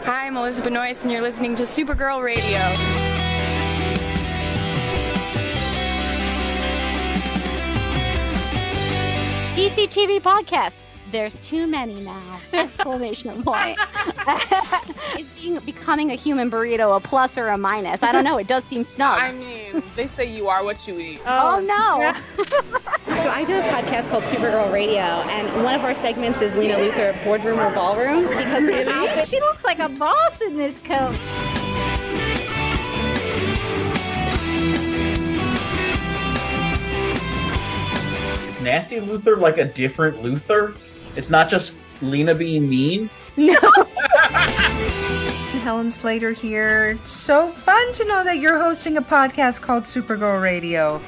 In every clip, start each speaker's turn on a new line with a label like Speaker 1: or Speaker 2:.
Speaker 1: Hi, I'm Elizabeth Noyce, and you're listening to Supergirl Radio.
Speaker 2: DC TV podcast. There's too many now! Exclamation point. Is becoming a human burrito a plus or a minus? I don't know. It does seem snug.
Speaker 3: I mean, they say you are what you eat.
Speaker 2: Oh no!
Speaker 4: Yeah. So I do a podcast called Supergirl Radio, and one of our segments is Lena Luthor, Boardroom or Ballroom, because
Speaker 2: she looks like a boss in this coat.
Speaker 5: Is Nasty Luthor like a different Luthor? It's not just Lena being mean?
Speaker 2: No.
Speaker 6: Helen Slater here. It's so fun to know that you're hosting a podcast called Supergirl Radio.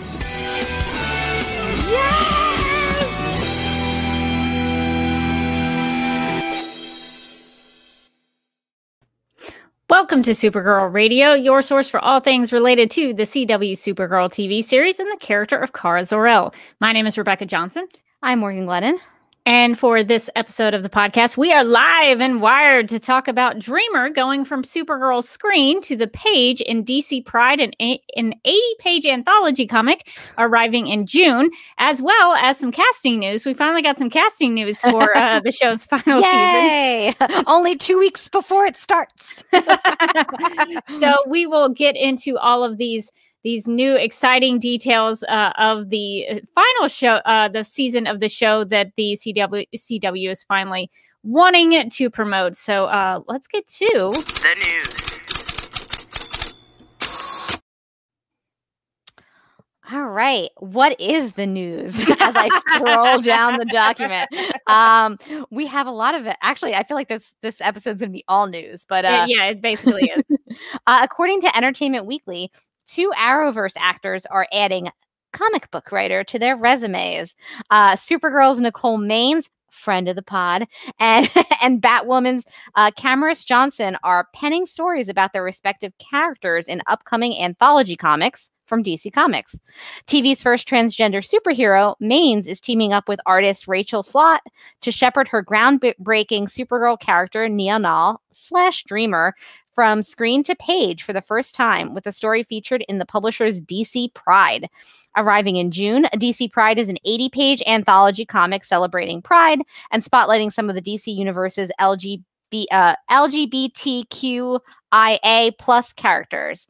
Speaker 7: Welcome to Supergirl Radio, your source for all things related to the CW Supergirl TV series and the character of Kara Zor-El. My name is Rebecca Johnson.
Speaker 2: I'm Morgan Glennon.
Speaker 7: And for this episode of the podcast, we are live and wired to talk about Dreamer going from Supergirl's screen to the page in DC Pride, an 80-page anthology comic arriving in June, as well as some casting news. We finally got some casting news for the show's final
Speaker 2: Yay! Season. Only 2 weeks before it starts.
Speaker 7: So we will get into all of these new exciting details of the final show, the season of the show that the CW is finally wanting to promote. So let's get to
Speaker 8: the news.
Speaker 2: All right. What is the news? As I scroll down the document, we have a lot of it. Actually, I feel like this episode's going to be all news, but
Speaker 7: yeah, it basically is.
Speaker 2: According to Entertainment Weekly, 2 Arrowverse actors are adding comic book writer to their resumes. Supergirl's Nicole Maines, friend of the pod, and Batwoman's Camaris Johnson are penning stories about their respective characters in upcoming anthology comics from DC Comics. TV's first transgender superhero, Maines, is teaming up with artist Rachel Slott to shepherd her groundbreaking Supergirl character, Nia Nal / Dreamer, from screen to page for the first time, with the story featured in the publisher's DC Pride. Arriving in June, DC Pride is an 80-page anthology comic celebrating Pride and spotlighting some of the DC Universe's LGBTQIA plus characters.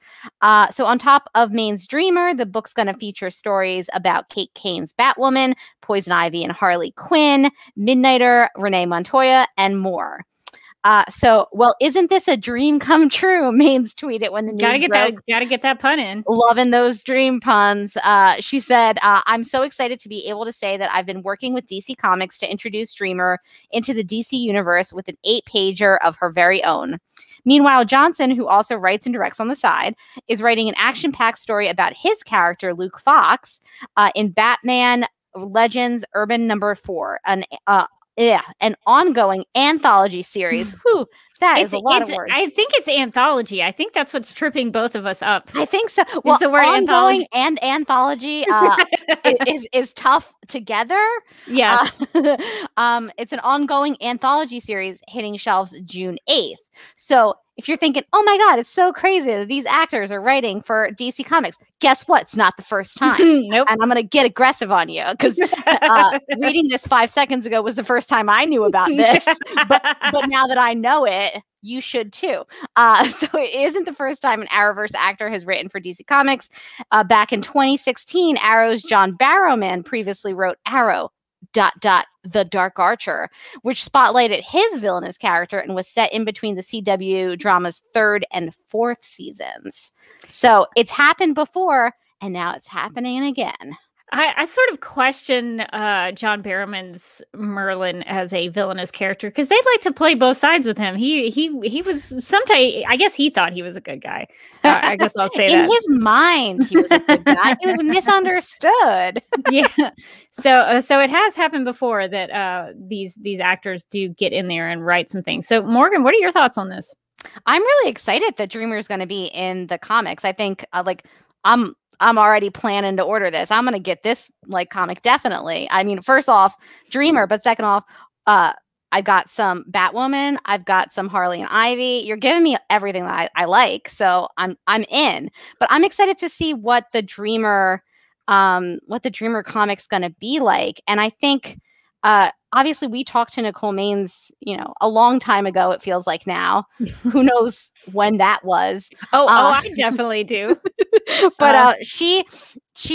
Speaker 2: So on top of Maine's Dreamer, the book's going to feature stories about Kate Kane's Batwoman, Poison Ivy and Harley Quinn, Midnighter, Renee Montoya, and more. Well, isn't this a dream come true? Maines tweeted when the news broke.
Speaker 7: Gotta get that pun in.
Speaker 2: Loving those dream puns. She said, I'm so excited to be able to say that I've been working with DC Comics to introduce Dreamer into the DC universe with an 8-pager of her very own. Meanwhile, Johnson, who also writes and directs on the side, is writing an action-packed story about his character, Luke Fox, in Batman Legends Urban number 4, an ongoing anthology series. Whew, is a lot of words.
Speaker 7: I think it's anthology. I think that's what's tripping both of us up.
Speaker 2: I think so. Well,
Speaker 7: the word
Speaker 2: ongoing and anthology is tough together.
Speaker 7: Yes.
Speaker 2: It's an ongoing anthology series hitting shelves June 8th. So if you're thinking, oh my God, it's so crazy that these actors are writing for DC Comics, guess what? It's not the first time.
Speaker 7: Nope.
Speaker 2: And I'm going to get aggressive on you because reading this 5 seconds ago was the first time I knew about this. but now that I know it, you should too. So it isn't the first time an Arrowverse actor has written for DC Comics. Back in 2016, Arrow's John Barrowman previously wrote Arrow, ... The Dark Archer, which spotlighted his villainous character and was set in between the CW drama's 3rd and 4th seasons. So it's happened before, and now it's happening again.
Speaker 7: I sort of question John Barrowman's Merlin as a villainous character because they'd like to play both sides with him. He was sometimes, I guess he thought he was a good guy. I guess I'll say that.
Speaker 2: In his mind, he was a good guy. He was misunderstood.
Speaker 7: Yeah. So it has happened before that these actors do get in there and write some things. So Morgan, what are your thoughts on this?
Speaker 2: I'm really excited that Dreamer is going to be in the comics. I think I'm already planning to order this. I'm going to get this comic definitely. I mean, first off, Dreamer, but second off, I got some Batwoman. I've got some Harley and Ivy. You're giving me everything that I like, so I'm in. But I'm excited to see what the Dreamer comic's going to be like. And I think obviously we talked to Nicole Maines, a long time ago. It feels like now. Who knows when that was?
Speaker 7: I definitely do.
Speaker 2: But she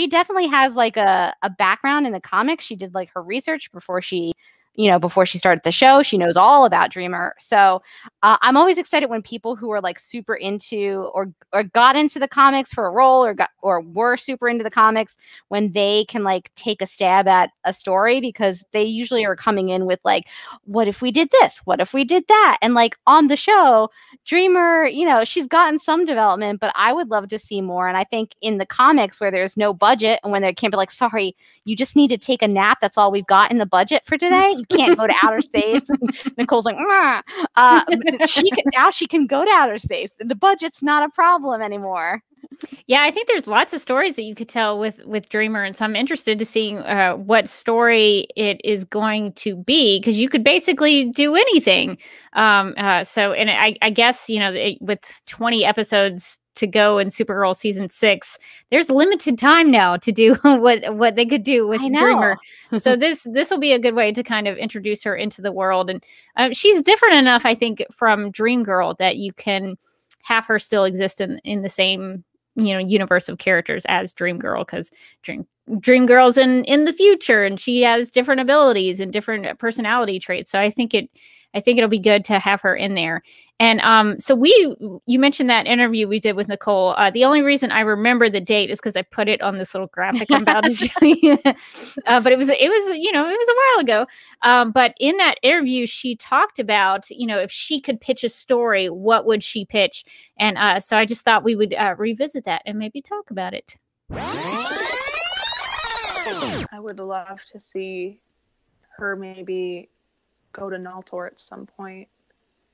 Speaker 2: definitely has like a background in the comics. She did like her research before she started the show. She knows all about Dreamer. So I'm always excited when people who are like super into or got into the comics for a role or were super into the comics, when they can like take a stab at a story, because they usually are coming in with like, what if we did this? What if we did that? And like on the show, Dreamer, she's gotten some development, but I would love to see more. And I think in the comics where there's no budget and when they can't be like, sorry, you just need to take a nap. That's all we've got in the budget for today. You can't go to outer space. Nicole's like, she can go to outer space. The budget's not a problem anymore.
Speaker 7: Yeah, I think there's lots of stories that you could tell with Dreamer, and so I'm interested to see what story it is going to be, because you could basically do anything. I guess with 20 episodes to go in Supergirl season 6, there's limited time now to do what they could do with Dreamer. So this will be a good way to kind of introduce her into the world, and she's different enough, I think, from Dream Girl that you can have her still exist in the same universe of characters as Dream Girl, because Dream Girl's in the future and she has different abilities and different personality traits. So I think it'll be good to have her in there. And so you mentioned that interview we did with Nicole. The only reason I remember the date is because I put it on this little graphic I'm about to show you. But it was a while ago. But in that interview, she talked about if she could pitch a story, what would she pitch? And so I just thought we would revisit that and maybe talk about it.
Speaker 3: I would love to see her maybe go to Naltor at some point.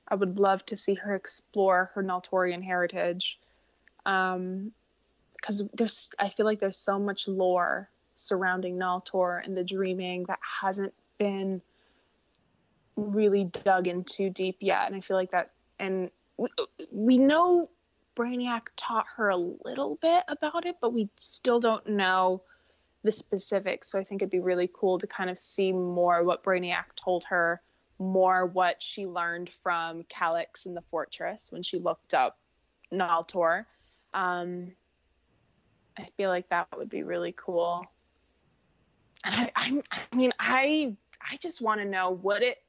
Speaker 3: I would love to see her explore her Naltorian heritage, because I feel like there's so much lore surrounding Naltor and the dreaming that hasn't been really dug into deep yet. And I feel like that, and we know Brainiac taught her a little bit about it, but we still don't know the specifics. So I think it'd be really cool to kind of see more what Brainiac told her, more what she learned from Calix in the Fortress when she looked up Naltor. I feel like that would be really cool. And I just want to know, would it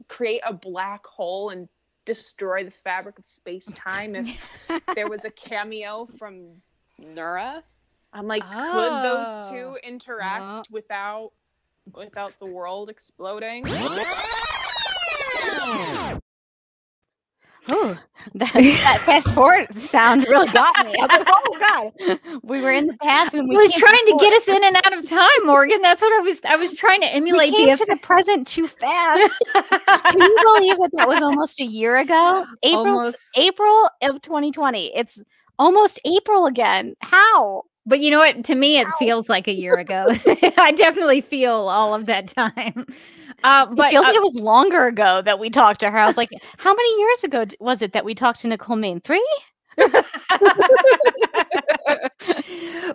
Speaker 3: create a black hole and destroy the fabric of space-time if there was a cameo from Nura? I'm like, could those two interact without the world exploding?
Speaker 2: Oh, that fast forward sound really got me. I was like, oh god, we were in the past and we
Speaker 7: was trying to get us in and out of time, Morgan. That's what I was trying to emulate.
Speaker 2: We came to the present too fast. Can you believe that was almost a year ago? April of 2020. It's almost April again. How?
Speaker 7: But you know what? To me, it feels like a year ago. I definitely feel all of that time. But
Speaker 2: it feels like it was longer ago that we talked to her. I was like, how many years ago was it that we talked to Nicole Maine? 3?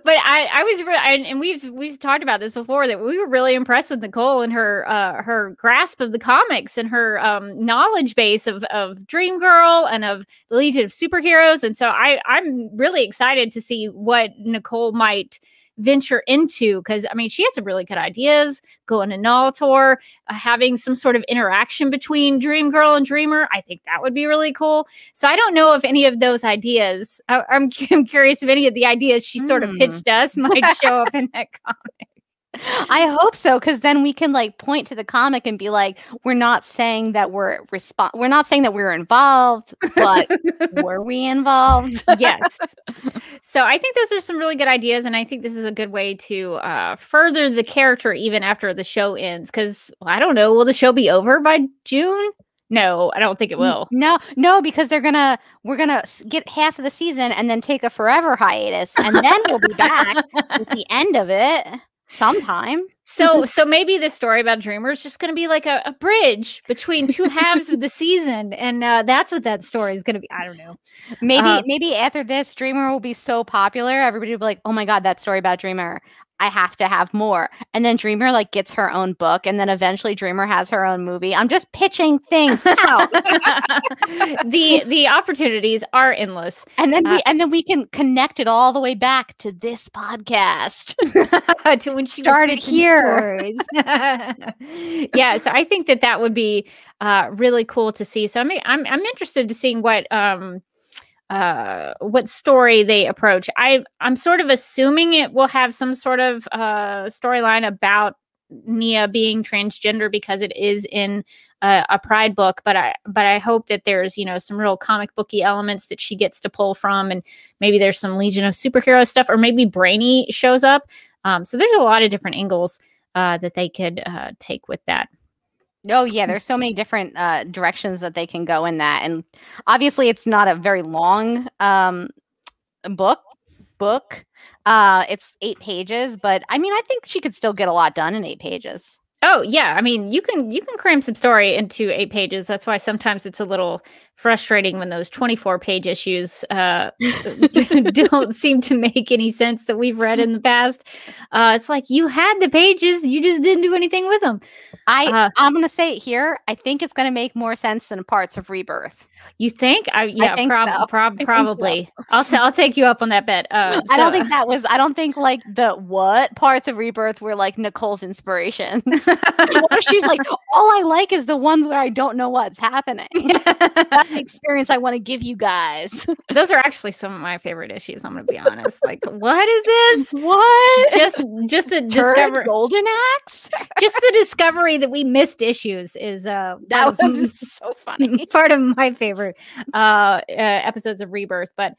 Speaker 7: But I was and we've talked about this before, that we were really impressed with Nicole and her grasp of the comics and her knowledge base of Dream Girl and of the Legion of Superheroes. And so I'm really excited to see what Nicole might venture into, because I mean, she had some really good ideas going to Naltor, having some sort of interaction between Dream Girl and Dreamer. I think that would be really cool. So I don't know if any of those ideas, I'm curious if any of the ideas she sort of pitched us might show up in that comic.
Speaker 2: I hope so, because then we can like point to the comic and be like, we're not saying that we're not saying that we're involved, but were we involved?
Speaker 7: Yes. So I think those are some really good ideas, and I think this is a good way to further the character even after the show ends. Because I don't know, will the show be over by June? No, I don't think it will.
Speaker 2: No, because we're gonna get half of the season and then take a forever hiatus, and then we'll be back at the end of it. sometime.
Speaker 7: So maybe this story about Dreamer is just going to be like a bridge between two halves of the season, and that's what that story is going to be. I don't know.
Speaker 2: Maybe after this, Dreamer will be so popular, everybody will be like, "Oh my god, that story about Dreamer! I have to have more." And then Dreamer like gets her own book, and then eventually Dreamer has her own movie. I'm just pitching things out.
Speaker 7: The opportunities are endless,
Speaker 2: and then we can connect it all the way back to this podcast
Speaker 7: to when she
Speaker 2: started here.
Speaker 7: Yeah, so I think that would be really cool to see. So I'm interested to seeing what story they approach. I'm sort of assuming it will have some sort of storyline about Nia being transgender because it is in a Pride book, but I hope that there's some real comic booky elements that she gets to pull from, and maybe there's some Legion of Superhero stuff, or maybe Brainy shows up. So there's a lot of different angles that they could take with that.
Speaker 2: Oh yeah, there's so many different directions that they can go in that, and obviously it's not a very long book. It's 8 pages, but I mean, I think she could still get a lot done in 8 pages.
Speaker 7: Oh yeah, I mean, you can cram some story into 8 pages. That's why sometimes it's a little frustrating when those 24-page issues don't seem to make any sense that we've read in the past. It's like you had the pages, you just didn't do anything with them.
Speaker 2: I'm going to say it here. I think it's going to make more sense than parts of Rebirth.
Speaker 7: You think? I think
Speaker 2: so.
Speaker 7: Probably.
Speaker 2: So.
Speaker 7: I'll take you up on that bet.
Speaker 2: I don't think like what parts of Rebirth were like Nicole's inspirations. She's like, all I like is the ones where I don't know what's happening. That's the experience I want to give you guys.
Speaker 7: Those are actually some of my favorite issues. I'm going to be honest. Like, what is this?
Speaker 2: What?
Speaker 7: Just the discovery.
Speaker 2: Golden Axe.
Speaker 7: Just the discovery that we missed issues is
Speaker 2: that was so funny.
Speaker 7: Part of my favorite episodes of Rebirth. But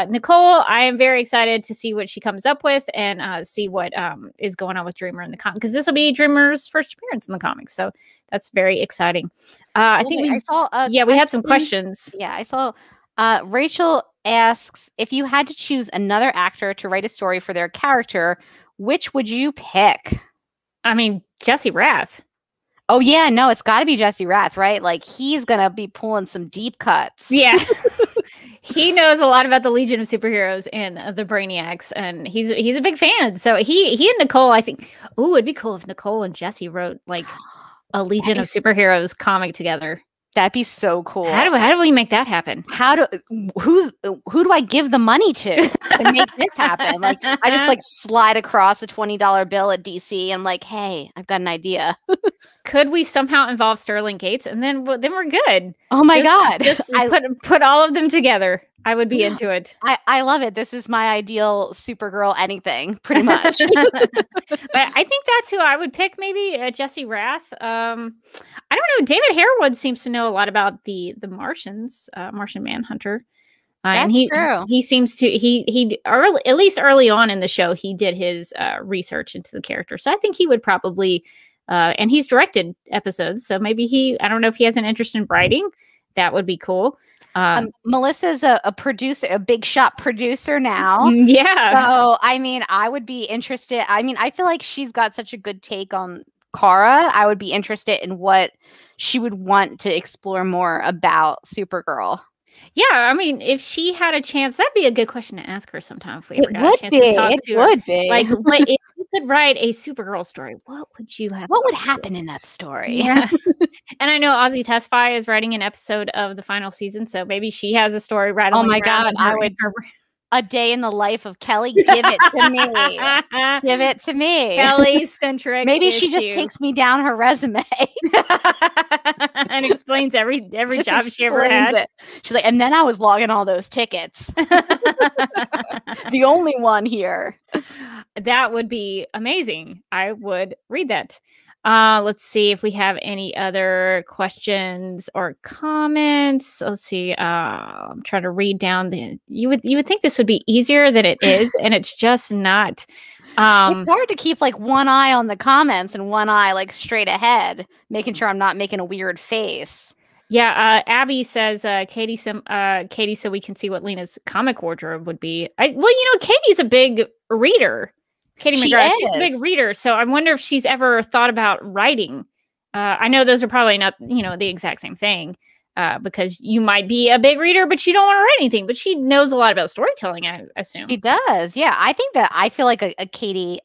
Speaker 7: Nicole, I am very excited to see what she comes up with and see what is going on with Dreamer in the comic, because this will be Dreamer's first appearance in the comics. So that's very exciting. I think we had some questions.
Speaker 2: Yeah, I saw Rachel asks, if you had to choose another actor to write a story for their character, which would you pick?
Speaker 7: I mean, Jesse Rath.
Speaker 2: Oh yeah, no, it's got to be Jesse Rath, right? Like he's gonna be pulling some deep cuts.
Speaker 7: Yeah, he knows a lot about the Legion of Superheroes and the Brainiacs, and he's a big fan. So he and Nicole, I think. Ooh, it'd be cool if Nicole and Jesse wrote like a Legion of Superheroes comic together.
Speaker 2: That'd be so cool.
Speaker 7: How do we make that happen?
Speaker 2: Who do I give the money to make this happen? Like I just like slide across a $20 bill at DC and I'm like, hey, I've got an idea.
Speaker 7: Could we somehow involve Sterling Gates, and then we're good?
Speaker 2: Oh my God.
Speaker 7: Just put all of them together. I would be into it.
Speaker 2: I love it. This is my ideal Supergirl anything, pretty much.
Speaker 7: But I think that's who I would pick, maybe Jesse Rath. I don't know. David Harewood seems to know a lot about the Martians, Martian Manhunter.
Speaker 2: That's true.
Speaker 7: He seems to, at least early on in the show, he did his research into the character. So I think he would probably, and he's directed episodes. So maybe I don't know if he has an interest in writing. That would be cool.
Speaker 2: Melissa's a producer, a big shot producer now.
Speaker 7: Yeah.
Speaker 2: So, I mean, I would be interested. I mean, I feel like she's got such a good take on Kara. I would be interested in what she would want to explore more about Supergirl.
Speaker 7: Yeah, I mean, if she had a chance, that'd be a good question to ask her sometime. If we ever got a chance to talk to her.
Speaker 2: It would be.
Speaker 7: Like, if you could write a Supergirl story, what would you have?
Speaker 2: What would happen in that story?
Speaker 7: Yeah. And I know Ozzy Tesfaye is writing an episode of the final season, so maybe she has a story right.
Speaker 2: Oh my God, I would. A day in the life of Kelly. Give it to me. Give it to me.
Speaker 7: Kelly-centric.
Speaker 2: Maybe she just takes me down her resume
Speaker 7: and explains every job she ever had.
Speaker 2: It. She's like, and then I was logging all those tickets. The only one here.
Speaker 7: That would be amazing. I would read that. Let's see if we have any other questions or comments. Let's see. I'm trying to read down you would think this would be easier than it is, and it's just not.
Speaker 2: It's hard to keep like one eye on the comments and one eye like straight ahead, making sure I'm not making a weird face.
Speaker 7: Yeah, Abby says, Katie said we can see what Lena's comic wardrobe would be. Katie's a big reader. Katie McGrath. She's a big reader, so I wonder if she's ever thought about writing. I know those are probably not, the exact same thing, because you might be a big reader, but you don't want to write anything. But she knows a lot about storytelling, I assume.
Speaker 2: She does, yeah. I feel like a Katie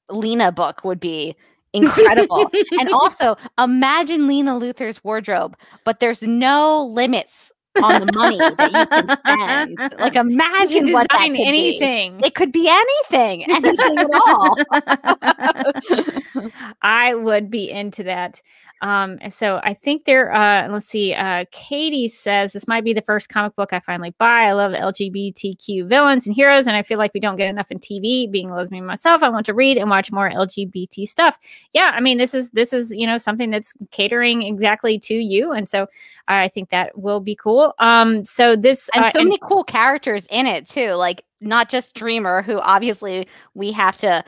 Speaker 2: Lena book would be incredible. And also, imagine Lena Luthor's wardrobe, but there's no limits on the money that you can spend. Like, imagine what that could
Speaker 7: anything.
Speaker 2: Be. It could be anything at all.
Speaker 7: I would be into that. So I think let's see, Katie says, this might be the first comic book I finally buy. I love LGBTQ villains and heroes, and I feel like we don't get enough in TV. Being a lesbian myself, I want to read and watch more LGBT stuff. Yeah, I mean, this is something that's catering exactly to you, and so I think that will be cool. So this
Speaker 2: and many cool characters in it too, like not just Dreamer, who obviously we have to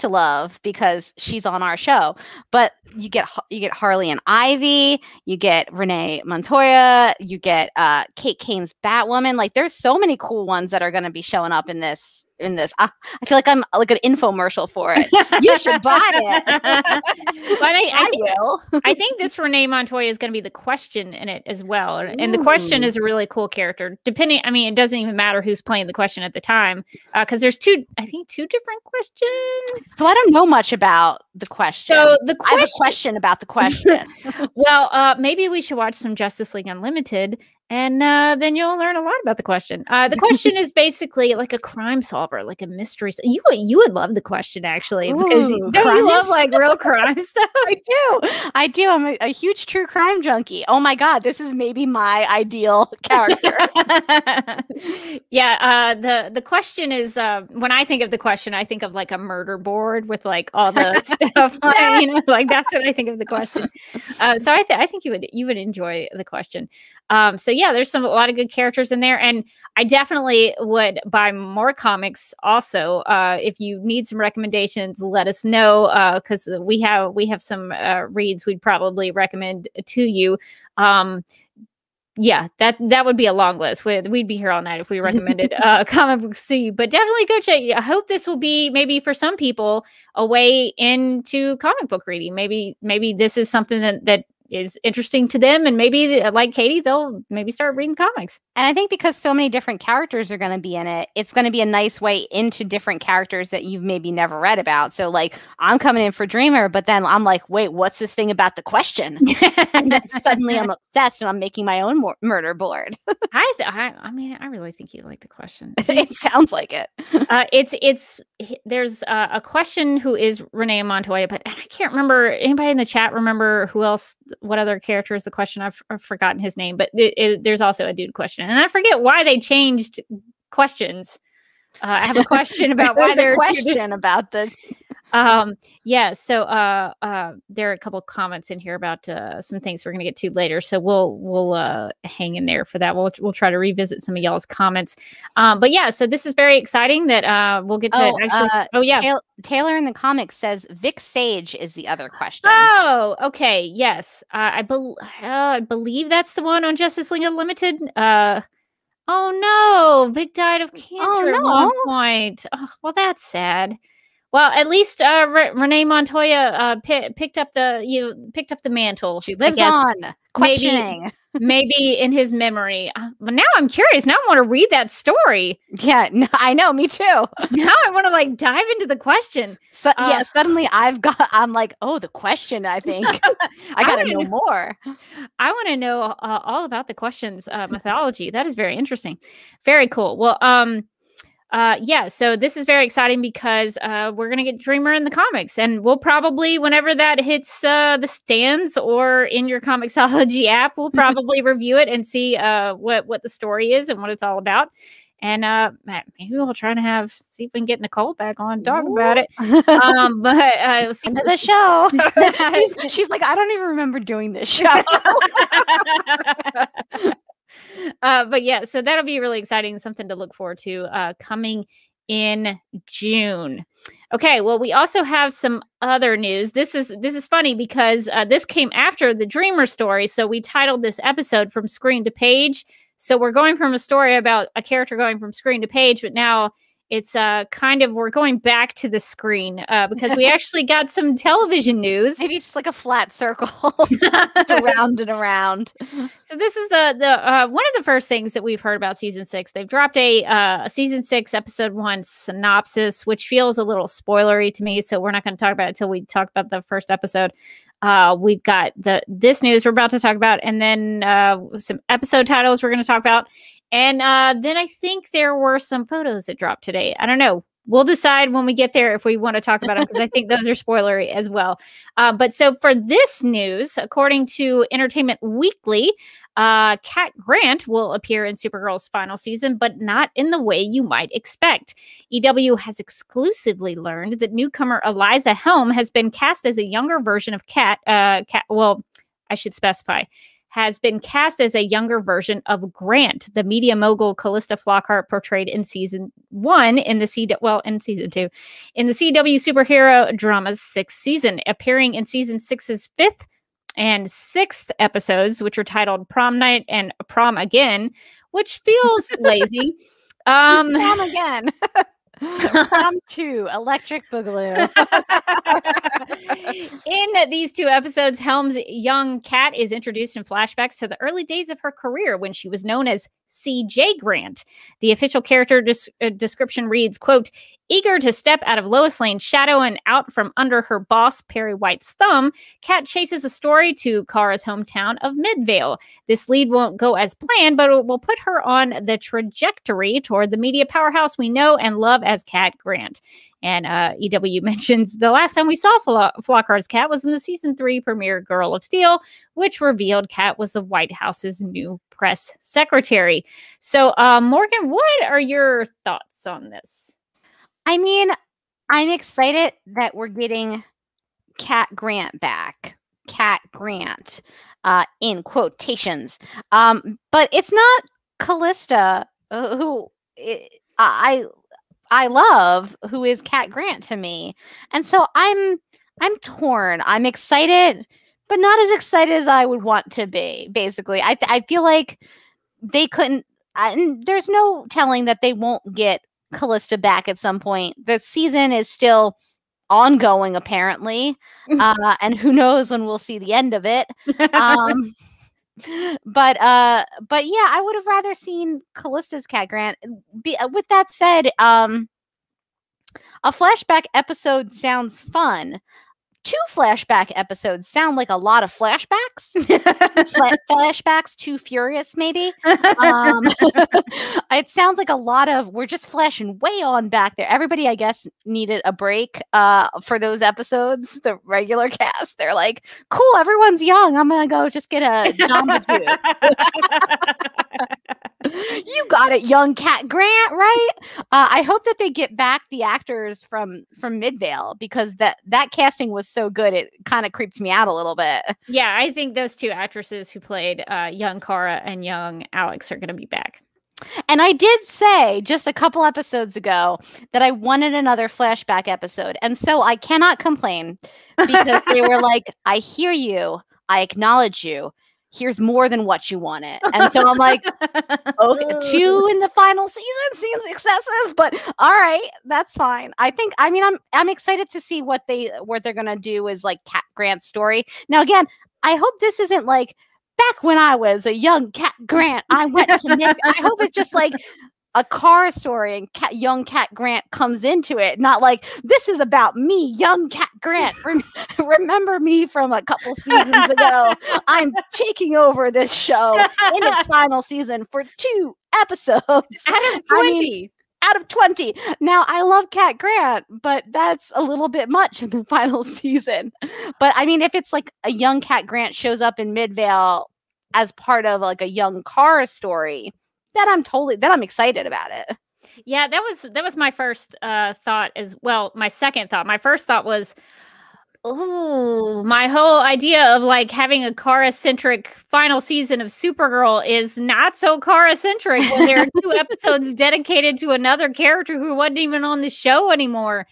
Speaker 2: love because she's on our show, but you get Harley and Ivy, you get Renee Montoya, you get Kate Kane's Batwoman. Like, there's so many cool ones that are going to be showing up in this. I feel like I'm like an infomercial for it. You should buy it.
Speaker 7: But I will. I think this Renee Montoya is going to be the Question in it as well. And the Question is a really cool character. It doesn't even matter who's playing the Question at the time, because there's two different questions.
Speaker 2: So I don't know much about the Question.
Speaker 7: So
Speaker 2: I have a question about the Question.
Speaker 7: Well, maybe we should watch some Justice League Unlimited. And then you'll learn a lot about the Question. The Question is basically like a crime solver, like a mystery. You would love the Question, actually, because you love like real crime stuff.
Speaker 2: I do. I'm a huge true crime junkie. Oh my God, this is maybe my ideal character.
Speaker 7: Yeah. The Question is when I think of the Question, I think of like a murder board with like all the stuff. Like that's what I think of the Question. So I think you would enjoy the Question. So yeah, there's a lot of good characters in there, and I definitely would buy more comics. Also, if you need some recommendations, let us know, because we have some reads we'd probably recommend to you. Yeah, that would be a long list. We'd be here all night if we recommended comic books to you. But definitely go check. I hope this will be, maybe for some people, a way into comic book reading. Maybe this is something that is interesting to them, and maybe like Katie, they'll maybe start reading comics.
Speaker 2: And I think because so many different characters are going to be in it, it's going to be a nice way into different characters that you've maybe never read about. So like, I'm coming in for Dreamer, but then I'm like, wait, what's this thing about the Question? And then suddenly I'm obsessed and I'm making my own murder board.
Speaker 7: I really think you like the Question.
Speaker 2: It sounds like it.
Speaker 7: There's a Question who is Renee Montoya, but I can't remember. Anybody in the chat remember who else? What other character is the Question? I've forgotten his name, but there's also a dude Question, and I forget why they changed Questions. I have a question about why
Speaker 2: there's a question about the.
Speaker 7: Yeah. So there are a couple comments in here about some things we're going to get to later. So we'll hang in there for that. We'll try to revisit some of y'all's comments. But yeah, so this is very exciting that we'll get to
Speaker 2: Taylor in the comics says Vic Sage is the other Question.
Speaker 7: Oh, okay. Yes. I believe that's the one on Justice League Unlimited. Oh no, Vic died of cancer at one point. Oh, well, that's sad. Well, at least Renee Montoya picked up the mantle.
Speaker 2: She lives on, questioning.
Speaker 7: Maybe in his memory. But now I'm curious. Now I want to read that story.
Speaker 2: Yeah, I know. Me too.
Speaker 7: Now I want to like dive into the Question.
Speaker 2: So yeah, suddenly I'm like, oh, the Question. I think I got to know more.
Speaker 7: I want to know all about the Question's mythology. That is very interesting. Very cool. Well, yeah, so this is very exciting because we're going to get Dreamer in the comics, and we'll probably, whenever that hits the stands or in your Comixology app, we'll probably review it and see what the story is and what it's all about. And maybe we'll try to see if we can get Nicole back on and talk about it. But we'll see
Speaker 2: into the show. she's like, I don't even remember doing this show.
Speaker 7: But yeah, so that'll be really exciting, something to look forward to coming in June. Okay, well, we also have some other news. This is funny because this came after the Dreamer story, so we titled this episode From Screen to Page. So we're going from a story about a character going from screen to page, but now it's we're going back to the screen because we actually got some television news.
Speaker 2: Maybe just like a flat circle around and around.
Speaker 7: So this is the one of the first things that we've heard about season 6. They've dropped a season 6 episode 1 synopsis, which feels a little spoilery to me. So we're not going to talk about it until we talk about the first episode. We've got this news we're about to talk about, and then some episode titles we're going to talk about. And then I think there were some photos that dropped today. I don't know. We'll decide when we get there if we want to talk about them, because I think those are spoilery as well. But so for this news, according to Entertainment Weekly, Cat Grant will appear in Supergirl's final season, but not in the way you might expect. EW has exclusively learned that newcomer Eliza Helm has been cast as a younger version of Cat. Well, I should specify. Has been cast as a younger version of Grant, the media mogul Callista Flockhart portrayed in season 1 in season 2 in the CW superhero drama's 6th season, appearing in season 6's 5th and 6th episodes, which are titled Prom Night and Prom Again, which feels lazy.
Speaker 2: Prom Again. Prom 2, Electric Boogaloo.
Speaker 7: In these 2 episodes, Helm's young Cat is introduced in flashbacks to the early days of her career when she was known as C.J. Grant. The official character description reads, quote, eager to step out of Lois Lane's shadow and out from under her boss, Perry White's thumb, Cat chases a story to Kara's hometown of Midvale. This lead won't go as planned, but it will put her on the trajectory toward the media powerhouse we know and love as Cat Grant. And EW mentions the last time we saw Flockhart's Cat was in the season 3 premiere Girl of Steel, which revealed Cat was the White House's new press secretary. So, Morgan, what are your thoughts on this?
Speaker 2: I mean, I'm excited that we're getting Cat Grant back. Cat Grant, in quotations. But it's not Callista, who I love, who is Cat Grant to me. And so I'm torn. I'm excited, but not as excited as I would want to be, basically. I feel like they couldn't, and there's no telling that they won't get Callista back at some point. The season is still ongoing, apparently. And who knows when we'll see the end of it. But yeah, I would have rather seen Callista's Cat Grant. With that said, a flashback episode sounds fun. 2 flashback episodes sound like a lot of flashbacks. Flashbacks, too furious, maybe. It sounds like a lot of, we're just flashing way on back there. Everybody, I guess, needed a break for those episodes. The regular cast, they're like, cool, everyone's young. I'm going to go just get a Jamba Juice. You got it, young Cat Grant, right? I hope that they get back the actors from Midvale, because that casting was so good, it kind of creeped me out a little bit.
Speaker 7: Yeah, I think those 2 actresses who played young Kara and young Alex are going to be back.
Speaker 2: And I did say just a couple episodes ago that I wanted another flashback episode. And so I cannot complain, because they were like, I hear you. I acknowledge you. Here's more than what you wanted. And so I'm like, okay, 2 in the final season seems excessive, but all right, that's fine. I'm excited to see what they're gonna do is like Cat Grant's story. Now again, I hope this isn't like back when I was a young Cat Grant, I went to Nick. I hope it's just like a car story and young Cat Grant comes into it, not like, this is about me, young Cat Grant. Remember me from a couple seasons ago. I'm taking over this show in its final season for 2 episodes
Speaker 7: out of 20.
Speaker 2: Out of 20. Now, I love Cat Grant, but that's a little bit much in the final season. But I mean, if it's like a young Cat Grant shows up in Midvale as part of like a young Kara story, then I'm excited about it.
Speaker 7: Yeah, that was my first thought as well. My second thought. My first thought was, oh, my whole idea of like having a Kara-centric final season of Supergirl is not so Kara-centric when there are 2 episodes dedicated to another character who wasn't even on the show anymore.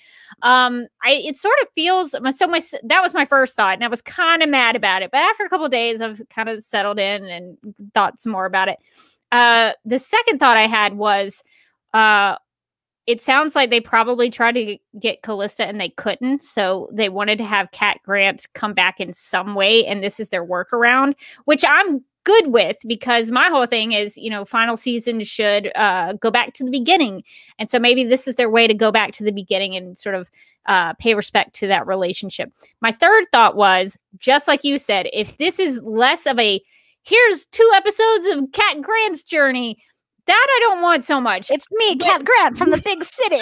Speaker 7: It sort of feels that was my first thought, and I was kind of mad about it. But after a couple of days, I've kind of settled in and thought some more about it. The second thought I had was, it sounds like they probably tried to get Callista and they couldn't. So they wanted to have Cat Grant come back in some way. And this is their workaround, which I'm good with, because my whole thing is, final season should go back to the beginning. And so maybe this is their way to go back to the beginning and sort of pay respect to that relationship. My third thought was, just like you said, if this is less of a, here's 2 episodes of Cat Grant's journey, that I don't want so much.
Speaker 2: It's me, Cat Grant from the big city.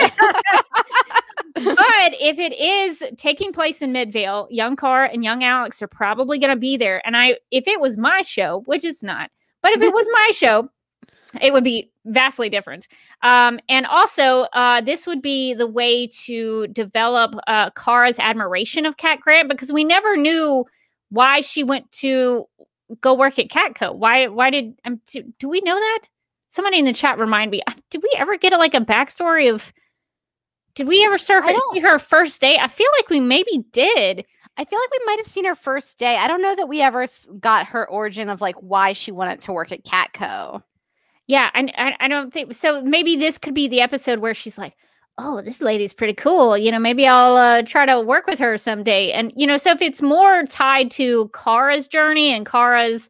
Speaker 7: But if it is taking place in Midvale, young Kara and young Alex are probably going to be there. And if it was my show, which it's not, but if it was my show, it would be vastly different. And also, this would be the way to develop Kara's admiration of Cat Grant, because we never knew why she went to go work at Catco. Why did do we know that? Somebody in the chat remind me. Did we ever get a backstory of? Did we ever see her first day? I feel like we maybe did.
Speaker 2: I feel like we might have seen her first day. I don't know that we ever got her origin of why she wanted to work at Catco.
Speaker 7: Yeah, and I don't think so. Maybe this could be the episode where she's like, "Oh, this lady's pretty cool. Maybe I'll try to work with her someday." And so if it's more tied to Kara's journey and Kara's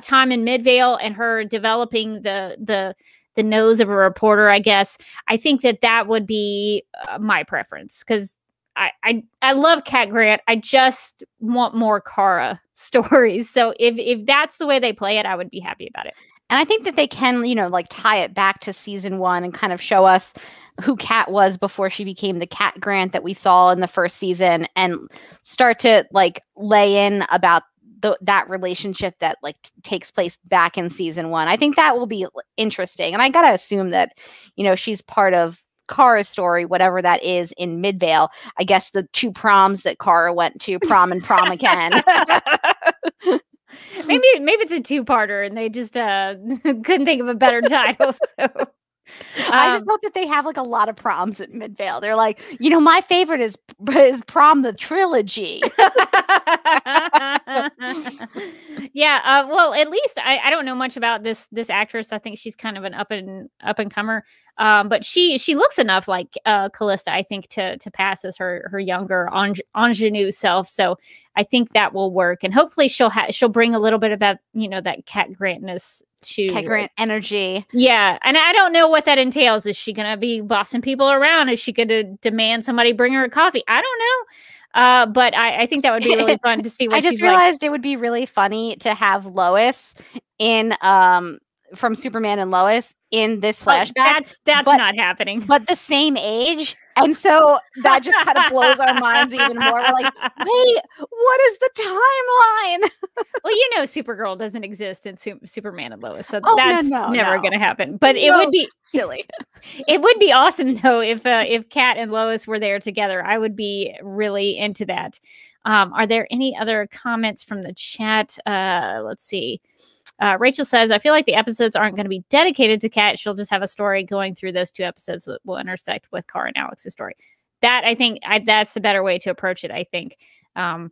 Speaker 7: time in Midvale and her developing the nose of a reporter, I guess, I think that would be my preference, because I love Cat Grant. I just want more Kara stories. So if that's the way they play it, I would be happy about it.
Speaker 2: And I think that they can, tie it back to season 1 and kind of show us who Cat was before she became the Cat Grant that we saw in the first season, and start to lay in about that relationship that takes place back in season 1. I think that will be interesting. And I got to assume that, she's part of Kara's story, whatever that is in Midvale. I guess the 2 proms that Kara went to, prom and prom again.
Speaker 7: Maybe it's a 2-parter and they just couldn't think of a better title. So
Speaker 2: I just hope that they have a lot of proms at Midvale. They're like, my favorite is Prom the Trilogy.
Speaker 7: Yeah. Well, at least I don't know much about this actress. I think she's kind of an up and comer. But she looks enough like Callista, I think, to pass as her younger ingenue self. So I think that will work, and hopefully she'll bring a little bit of that that Cat Grantness to
Speaker 2: Cat Grant energy.
Speaker 7: Yeah, and I don't know what that entails. Is she gonna be bossing people around? Is she gonna demand somebody bring her a coffee? I don't know. But I think that would be really fun to see what
Speaker 2: I just realized it would be really funny to have Lois in from Superman and Lois in this flashback.
Speaker 7: That's not happening.
Speaker 2: But the same age. And so that just kind of blows our minds even more. We're like, wait, what is the timeline?
Speaker 7: Well, Supergirl doesn't exist in Superman and Lois. So that's never going to happen. But it would be
Speaker 2: silly.
Speaker 7: It would be awesome, though, if Kat and Lois were there together. I would be really into that. Are there any other comments from the chat? Let's see. Rachel says, I feel like the episodes aren't going to be dedicated to Kat. She'll just have a story going through those 2 episodes that will intersect with Kara and Alex's story. That, I think, that's the better way to approach it, I think. I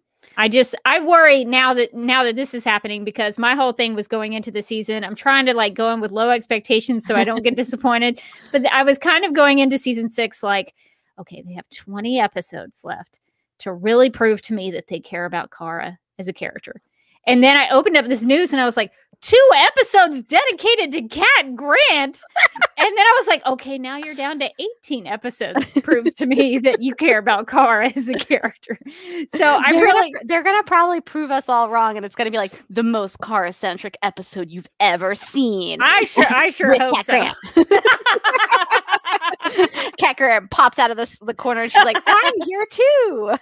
Speaker 7: worry now that this is happening, because my whole thing was going into the season. I'm trying to go in with low expectations so I don't get disappointed. But I was kind of going into season 6 okay, they have 20 episodes left to really prove to me that they care about Kara as a character. And then I opened up this news and I was like, 2 episodes dedicated to Cat Grant. And then I was like, okay, now you're down to 18 episodes to prove to me that you care about Kara as a character. So
Speaker 2: they're going to probably prove us all wrong. And it's going to be the most Kara-centric episode you've ever seen.
Speaker 7: I sure hope
Speaker 2: Cat
Speaker 7: so.
Speaker 2: Grant. Cat Grant pops out of the corner and she's like, I'm here too.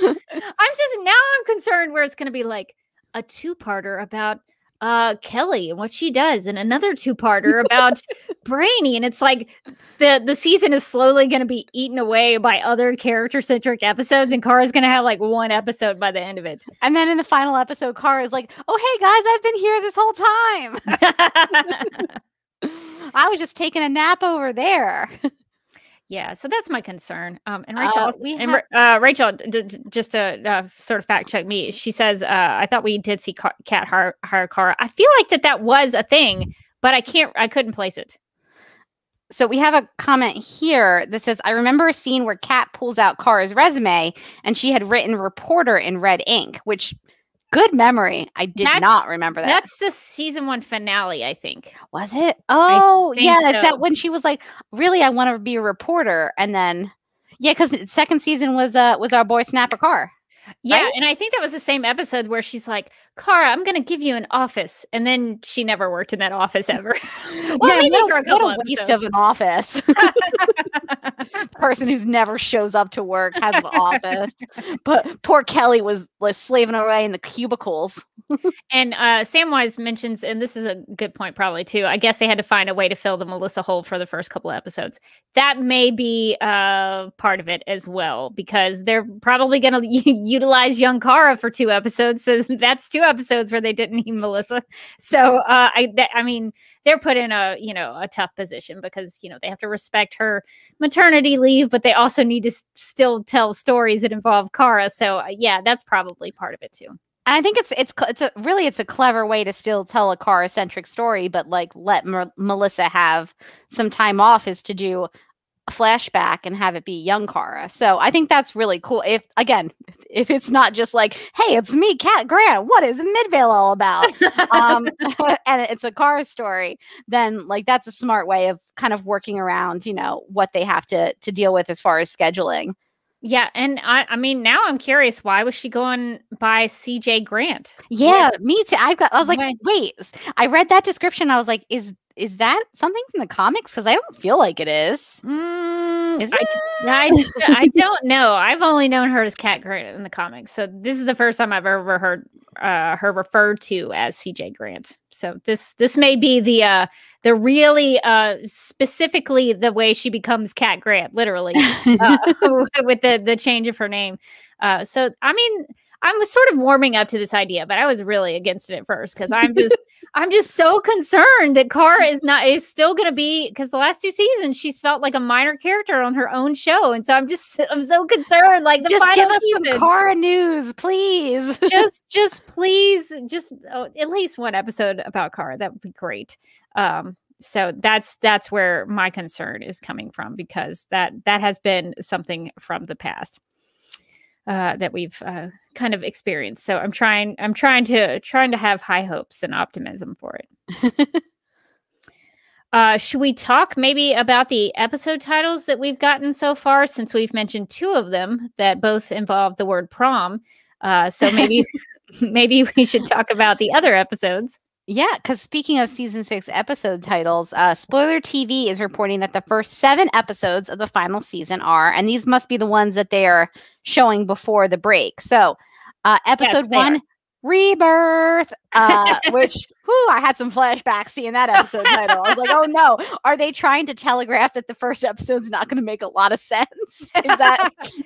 Speaker 7: I'm concerned where it's going to be a 2-parter about Kelly and what she does, and another 2-parter about Brainy, and it's the season is slowly going to be eaten away by other character-centric episodes, and Kara's going to have 1 episode by the end of it.
Speaker 2: And then in the final episode, Kara's like, oh, hey guys, I've been here this whole time. I was just taking a nap over there.
Speaker 7: Yeah, so that's my concern. And Rachel, Rachel, just to sort of fact check me, she says, I thought we did see Kat hire Kara. I feel like that was a thing, but I couldn't place it.
Speaker 2: So we have a comment here that says, I remember a scene where Kat pulls out Kara's resume and she had written reporter in red ink, which good memory. I did not remember that.
Speaker 7: That's the season 1 finale, I think.
Speaker 2: Was it? Oh, yeah.
Speaker 7: So.
Speaker 2: Is that when she was like, really, I want to be a reporter? And then, yeah, because the second season was our boy Snapper Carr.
Speaker 7: Yeah,
Speaker 2: right?
Speaker 7: And I think that was the same episode where she's like, Kara, I'm going to give you an office. And then she never worked in that office ever. Well, maybe for a couple
Speaker 2: what a waste of an office. Person who's never shows up to work has an office. But poor Kelly was slaving away in the cubicles.
Speaker 7: And Samwise mentions, and this is a good point probably too, I guess they had to find a way to fill the Melissa hole for the first couple of episodes. That may be part of it as well, because they're probably going to utilize young Kara for 2 episodes. So that's 2 episodes where they didn't need Melissa. So I mean, they're put in a tough position because, they have to respect her maternity leave, but they also need to still tell stories that involve Kara. So yeah, that's probably part of it too.
Speaker 2: I think it's a clever way to still tell a Kara-centric story, but like let Melissa have some time off is to do a flashback and have it be young Kara. So I think that's really cool. If it's not just like, hey, it's me, Kat Grant. What is Midvale all about? And it's a Kara story, then like that's a smart way of kind of working around, what they have to deal with as far as scheduling.
Speaker 7: Yeah, and I mean, now I'm curious, why was she going by CJ Grant?
Speaker 2: Yeah, me too. I was like, wait, I read that description. I was like, is that something from the comics? Because I don't feel like it is. Is it?
Speaker 7: I don't know. I've only known her as Kat Grant in the comics. So this is the first time I've ever heard her referred to as CJ Grant. So this may be the really specifically the way she becomes Kat Grant, literally, with the change of her name. So I mean, I was sort of warming up to this idea, but I was really against it at first because I'm just so concerned that Kara is still going to be, because the last 2 seasons she's felt like a minor character on her own show, and so I'm so concerned. Like the
Speaker 2: just
Speaker 7: final
Speaker 2: give us
Speaker 7: season,
Speaker 2: some Kara news, please.
Speaker 7: just please, at least one episode about Kara. That would be great. So that's where my concern is coming from, because that has been something from the past that we've kind of experienced. So I'm trying to have high hopes and optimism for it. Should we talk maybe about the episode titles that we've gotten so far, since we've mentioned 2 of them that both involve the word prom? So maybe we should talk about the other episodes.
Speaker 2: Yeah, because speaking of season 6 episode titles, Spoiler TV is reporting that the first 7 episodes of the final season are, and these must be the ones that they are showing before the break. So, episode 1, Rebirth, which, I had some flashbacks seeing that episode title. I was like, oh no, are they trying to telegraph that the first episode's not going to make a lot of sense?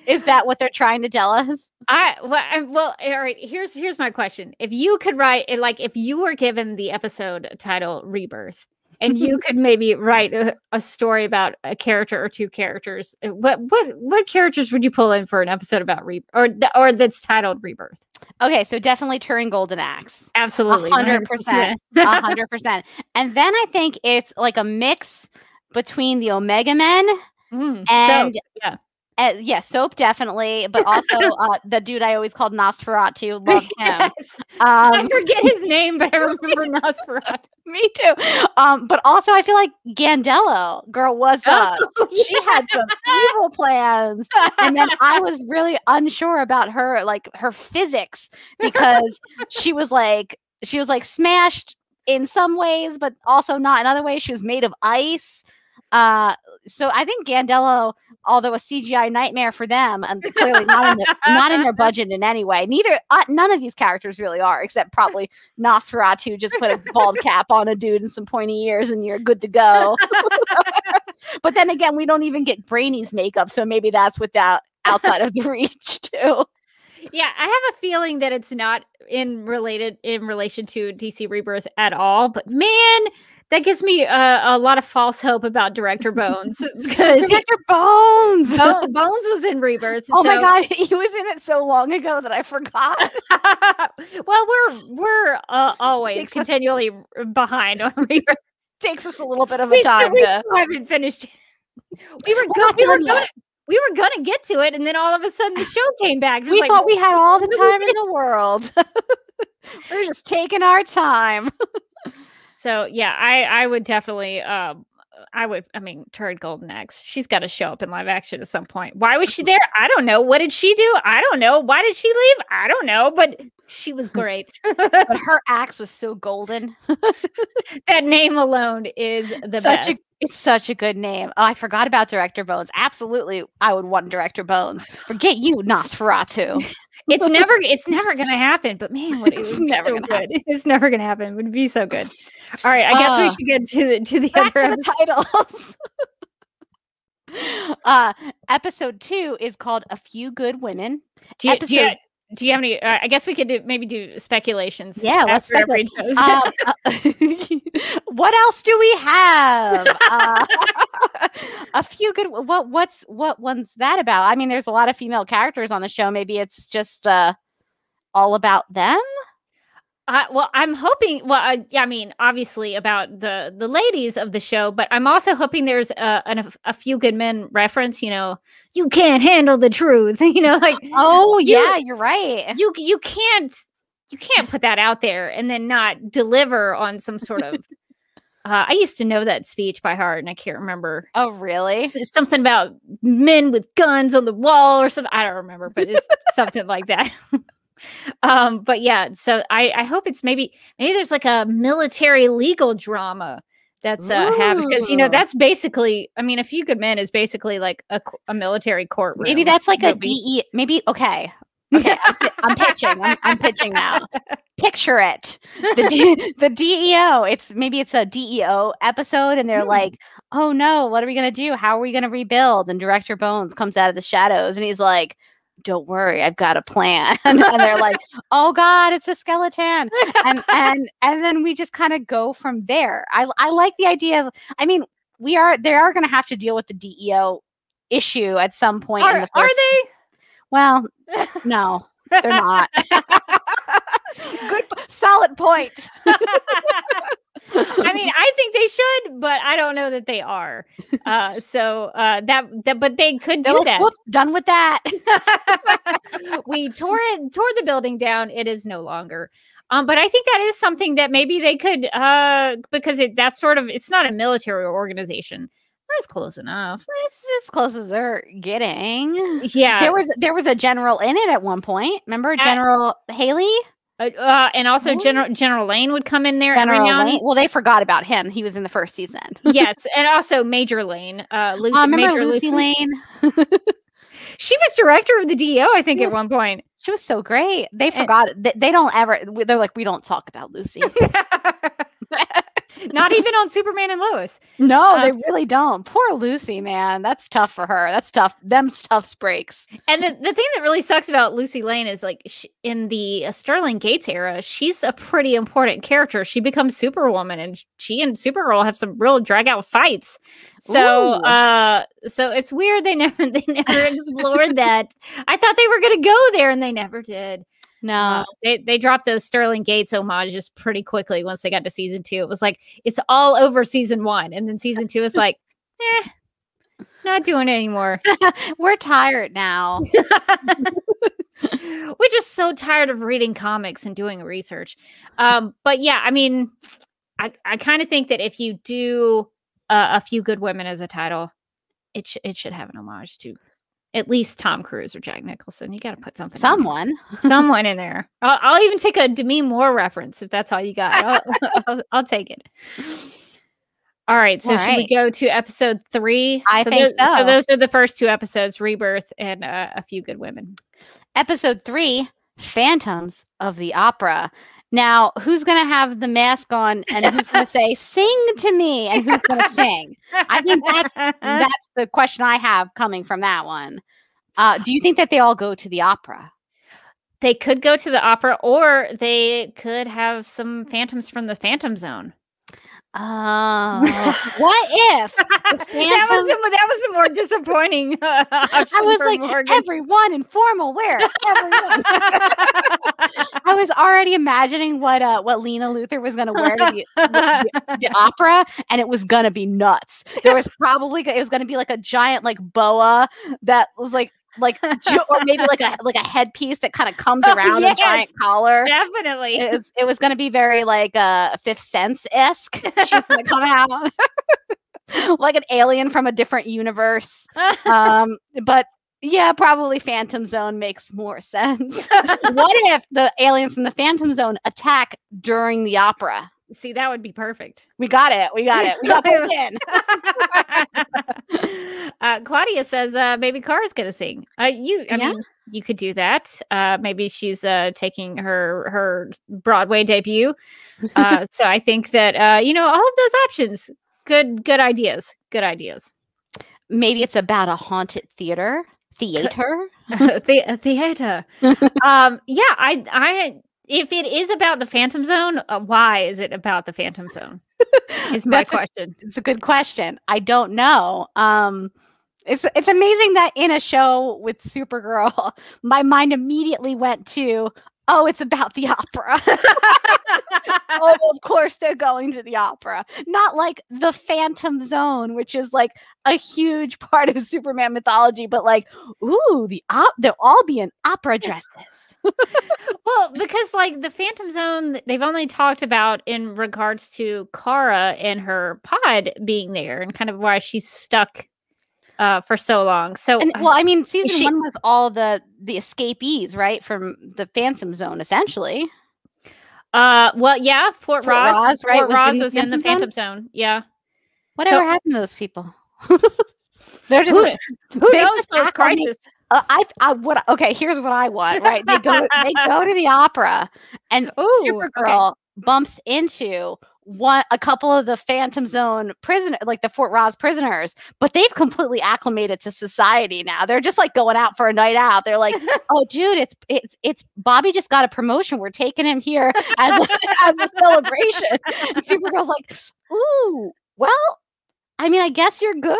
Speaker 2: Is that what they're trying to tell us?
Speaker 7: Well, all right. Here's my question: if you could write, like, if you were given the episode title Rebirth, and you could maybe write a story about a character or 2 characters, what characters would you pull in for an episode about Rebirth, or that's titled Rebirth?
Speaker 2: Okay, so definitely Turing Golden Axe.
Speaker 7: Absolutely,
Speaker 2: 100%, 100%. And then I think it's like a mix between the Omega Men and Soap definitely, but also the dude I always called Nosferatu. Love him.
Speaker 7: Yes. I forget his name, but I remember Nosferatu.
Speaker 2: Me too. But also I feel like Gandello, girl, what's up? She had some evil plans, and then I was really unsure about her physics, because she was like smashed in some ways, but also not in other ways. She was made of ice. So I think Gandello, although a CGI nightmare for them, and clearly not in their budget in any way. None of these characters really are, except probably Nosferatu. Just put a bald cap on a dude and some pointy ears, and you're good to go. But then again, we don't even get Brainy's makeup, so maybe that's outside of the reach too.
Speaker 7: Yeah, I have a feeling that it's not in relation to DC Rebirth at all. But man, that gives me a lot of false hope about Director Bones, because
Speaker 2: Director Bones
Speaker 7: was in Rebirth.
Speaker 2: Oh my god, he was in it so long ago that I forgot.
Speaker 7: Well, we're always continually behind on Rebirth.
Speaker 2: takes us a little bit of a
Speaker 7: we
Speaker 2: time to.
Speaker 7: still haven't finished. We were gonna get to it, and then all of a sudden the show came back.
Speaker 2: We thought we had all the time in the world. We're just taking our time.
Speaker 7: So yeah, I would definitely Turd Golden Axe. She's got to show up in live action at some point. Why was she there? I don't know. What did she do? I don't know. Why did she leave? I don't know. But she was great.
Speaker 2: But her axe was so golden.
Speaker 7: That name alone is the best.
Speaker 2: It's such a good name. Oh, I forgot about Director Bones. Absolutely, I would want Director Bones. Forget you, Nosferatu.
Speaker 7: It's never gonna happen. But man, it would be so good. Happen. It's never gonna happen. It would be so good. All right, I guess we should get to the other
Speaker 2: titles. Episode 2 is called "A Few Good Women."
Speaker 7: Do you have any? I guess we could do speculations.
Speaker 2: Yeah, let's speculate. What else do we have? A few good. What one's that about? I mean, there's a lot of female characters on the show. Maybe it's just all about them.
Speaker 7: Well, I'm hoping. Well, I mean, obviously about the ladies of the show, but I'm also hoping there's a few good men reference. You know, you can't handle the truth. You know, like
Speaker 2: you're right.
Speaker 7: You can't put that out there and then not deliver on some sort of. I used to know that speech by heart, and I can't remember.
Speaker 2: Oh, really?
Speaker 7: It's something about men with guns on the wall or something. I don't remember, but it's something like that. But yeah, so I hope it's maybe there's like a military legal drama that's happening, because you know that's basically, I mean, A Few Good Men is basically like a military courtroom.
Speaker 2: Maybe that's like a DE. Maybe okay. I'm pitching. I'm pitching now. Picture it. The DEO. It's a DEO episode, and they're like, "Oh no, what are we gonna do? How are we gonna rebuild?" And Director Bones comes out of the shadows, and he's like, "Don't worry, I've got a plan." And they're like, "Oh God, it's a skeleton." And then we just kind of go from there. I like the idea of, I mean, they are going to have to deal with the DEO issue at some point. Are
Speaker 7: they?
Speaker 2: Well, no, they're not. Good, solid point.
Speaker 7: I mean, I think they should, but I don't know that they are. But they could do that.
Speaker 2: Whoops, done with that.
Speaker 7: We tore the building down. It is no longer. But I think that is something that maybe they could, because it's not a military organization. That's close enough.
Speaker 2: It's as close as they're getting.
Speaker 7: Yeah.
Speaker 2: There was a general in it at one point. Remember General Haley?
Speaker 7: And also General Lane would come in there every now and then.
Speaker 2: Well, they forgot about him. He was in the first season.
Speaker 7: Yes, and also Major Lane. Lucy Lane. She was director of the DEO, I think, at one point.
Speaker 2: She was so great. They forgot. They don't ever. They're like, we don't talk about Lucy.
Speaker 7: Not even on Superman and Lois.
Speaker 2: No, they really don't. Poor Lucy, man. That's tough for her. That's tough. Them stuffs breaks.
Speaker 7: And the thing that really sucks about Lucy Lane is, like, in the Sterling Gates era, she's a pretty important character. She becomes Superwoman, and she and Supergirl have some real drag out fights. So, so it's weird they never explored that. I thought they were going to go there, and they never did.
Speaker 2: No,
Speaker 7: they dropped those Sterling Gates homages pretty quickly once they got to season 2. It was like, it's all over season 1. And then season 2 is like, not doing it anymore.
Speaker 2: We're tired now.
Speaker 7: We're just so tired of reading comics and doing research. But yeah, I mean, I kind of think that if you do A Few Good Women as a title, it should have an homage to at least Tom Cruise or Jack Nicholson. You got to put someone in there. I'll even take a Demi Moore reference if that's all you got. I'll take it. All right. So should we go to episode 3?
Speaker 2: I think so.
Speaker 7: So those are the first 2 episodes, Rebirth and A Few Good Women.
Speaker 2: Episode 3, Phantoms of the Opera. Now, who's going to have the mask on, and who's going to say, "Sing to me," and who's going to sing? I think that's the question I have coming from that one. Do you think that they all go to the opera?
Speaker 7: They could go to the opera, or they could have some phantoms from the Phantom Zone.
Speaker 2: Oh, what if the
Speaker 7: that was the more disappointing option
Speaker 2: I was
Speaker 7: for
Speaker 2: like,
Speaker 7: Morgan.
Speaker 2: everyone in formal wear. Everyone. I was already imagining what Lena Luthor was going to wear to the opera, and it was going to be nuts. There was probably it was going to be like a giant like boa that was like or maybe like a headpiece that kind of comes around a giant collar.
Speaker 7: Definitely.
Speaker 2: It was going to be very like Fifth Sense-esque. She's going to come out like an alien from a different universe. But yeah, probably Phantom Zone makes more sense. What if the aliens from the Phantom Zone attack during the opera?
Speaker 7: See, that would be perfect.
Speaker 2: We got it. We got it in.
Speaker 7: Claudia says maybe Kara's going to sing. I mean, you could do that. Maybe she's taking her Broadway debut. So I think that, all of those options, good ideas. Good ideas.
Speaker 2: Maybe it's about a haunted theater. Theater.
Speaker 7: I if it is about the Phantom Zone, why is it about the Phantom Zone? Is my question.
Speaker 2: It's a good question. I don't know. It's amazing that in a show with Supergirl, my mind immediately went to, oh, it's about the opera. Oh, of course they're going to the opera. Not like the Phantom Zone, which is like a huge part of Superman mythology, but like, ooh, they'll all be in opera dresses.
Speaker 7: Well, because like the Phantom Zone, they've only talked about in regards to Kara and her pod being there and kind of why she's stuck for so long. So,
Speaker 2: I mean, season 1 was all the escapees, right, from the Phantom Zone, essentially.
Speaker 7: Well, yeah, Fort Ross, right?
Speaker 2: Fort Ross
Speaker 7: was in the Phantom Zone. Yeah.
Speaker 2: Whatever happened to those people? They're just
Speaker 7: who knows post crisis.
Speaker 2: Okay, here's what I want. Right, they go to the opera, and Supergirl bumps into a couple of the Phantom Zone prisoners, like the Fort Ross prisoners, but they've completely acclimated to society now. They're just like going out for a night out. They're like, oh, dude, it's Bobby just got a promotion. We're taking him here as a celebration. And Supergirl's like, ooh, well, I mean, I guess you're good.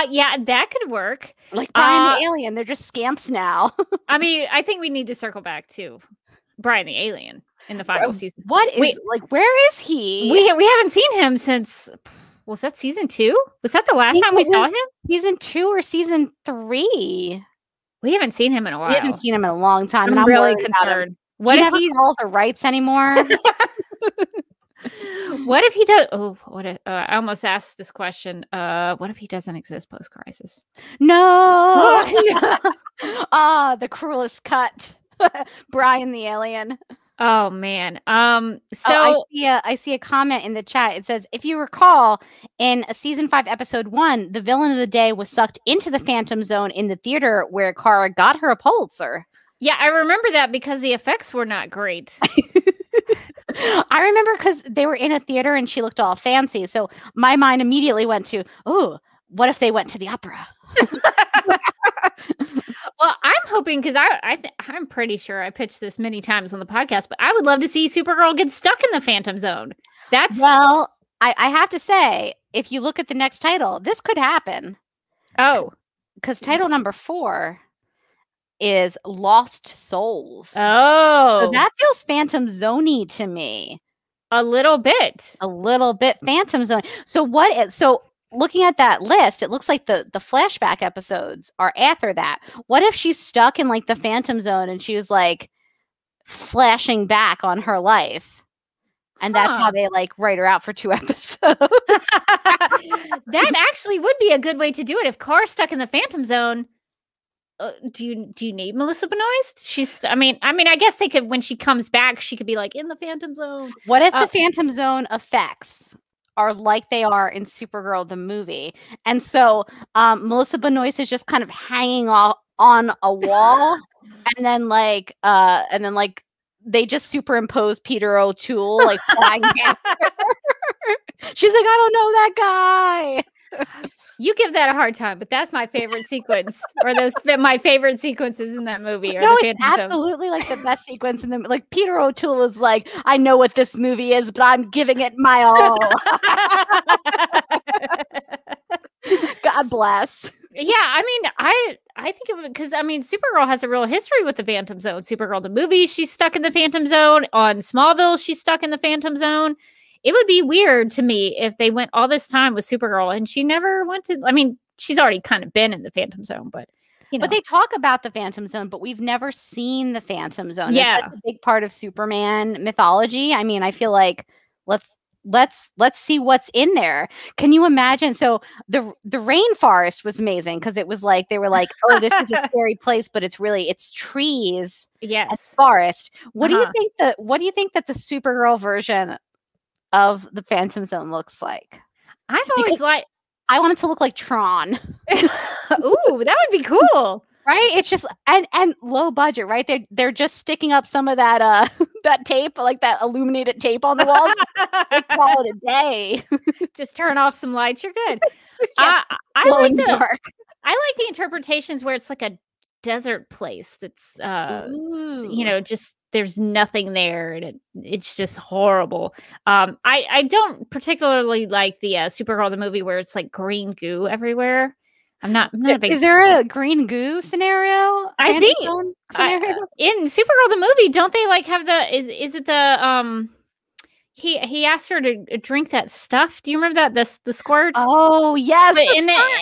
Speaker 7: Yeah, that could work.
Speaker 2: Like Brian the Alien, they're just scamps now.
Speaker 7: I mean, I think we need to circle back to Brian the Alien in the final season.
Speaker 2: Where is he?
Speaker 7: We haven't seen him since, was that season 2? Was that the last time we saw him?
Speaker 2: Season 2 or season 3?
Speaker 7: We haven't seen him in a while.
Speaker 2: We haven't seen him in a long time.
Speaker 7: I'm really concerned.
Speaker 2: What if he's all the rights anymore?
Speaker 7: What if he does? Oh, I almost asked this question. What if he doesn't exist post-crisis?
Speaker 2: No. The cruelest cut. Brian the Alien.
Speaker 7: Oh man.
Speaker 2: So I see a comment in the chat. It says, if you recall, in season 5, episode 1, the villain of the day was sucked into the Phantom Zone in the theater where Kara got her a Pulitzer.
Speaker 7: Yeah, I remember that because the effects were not great.
Speaker 2: I remember because they were in a theater and she looked all fancy. So my mind immediately went to, oh, what if they went to the opera?
Speaker 7: Well, I'm hoping, because I'm pretty sure I pitched this many times on the podcast, but I would love to see Supergirl get stuck in the Phantom Zone.
Speaker 2: Well, I have to say, if you look at the next title, this could happen.
Speaker 7: Oh.
Speaker 2: Because title number 4 is Lost Souls.
Speaker 7: Oh.
Speaker 2: So that feels Phantom Zone-y to me.
Speaker 7: A little bit.
Speaker 2: Phantom Zone. So looking at that list, it looks like the flashback episodes are after that. What if she's stuck in like the Phantom Zone and she was like flashing back on her life? And that's how they like write her out for 2 episodes.
Speaker 7: That actually would be a good way to do it. If Kara's stuck in the Phantom Zone, do you need Melissa Benoist? I guess they could, when she comes back, she could be like in the Phantom Zone.
Speaker 2: What if the Phantom Zone effects are like they are in Supergirl the movie, and so Melissa Benoist is just kind of hanging on a wall, and then they just superimpose Peter O'Toole like flying down. She's like, I don't know that guy.
Speaker 7: You give that a hard time, but that's my favorite sequence, or my favorite sequences in that movie. Or
Speaker 2: No,
Speaker 7: the
Speaker 2: it's
Speaker 7: Phantom Zone.
Speaker 2: absolutely like the best sequence in the like. Peter O'Toole was like, "I know what this movie is, but I'm giving it my all." God bless.
Speaker 7: Yeah, I mean, I think of it because I mean, Supergirl has a real history with the Phantom Zone. Supergirl the movie, she's stuck in the Phantom Zone. On Smallville, she's stuck in the Phantom Zone. It would be weird to me if they went all this time with Supergirl and she never went to. I mean, she's already kind of been in the Phantom Zone, but you know.
Speaker 2: But they talk about the Phantom Zone, but we've never seen the Phantom Zone.
Speaker 7: Yeah,
Speaker 2: it's such a big part of Superman mythology. I mean, I feel like let's see what's in there. Can you imagine? So the rainforest was amazing because it was like they were like, oh, this is a scary place, but it's trees.
Speaker 7: Yes,
Speaker 2: and forest. What do you think that the Supergirl version of the Phantom Zone looks like?
Speaker 7: I
Speaker 2: want it to look like Tron.
Speaker 7: Ooh, that would be cool.
Speaker 2: Right? It's just and low budget, right? They're just sticking up some of that that tape, like that illuminated tape on the walls. They call it a day.
Speaker 7: Just turn off some lights, you're good.
Speaker 2: Yeah,
Speaker 7: I like
Speaker 2: dark.
Speaker 7: I like the interpretations where it's like a desert place that's just there's nothing there and it's just horrible. I don't particularly like the Supergirl the movie where it's like green goo everywhere. I'm not a big.
Speaker 2: Is there a green goo scenario?
Speaker 7: I think in Supergirl the movie, don't they like have is it the he asked her to drink that stuff. Do you remember that the squirt?
Speaker 2: Oh yes,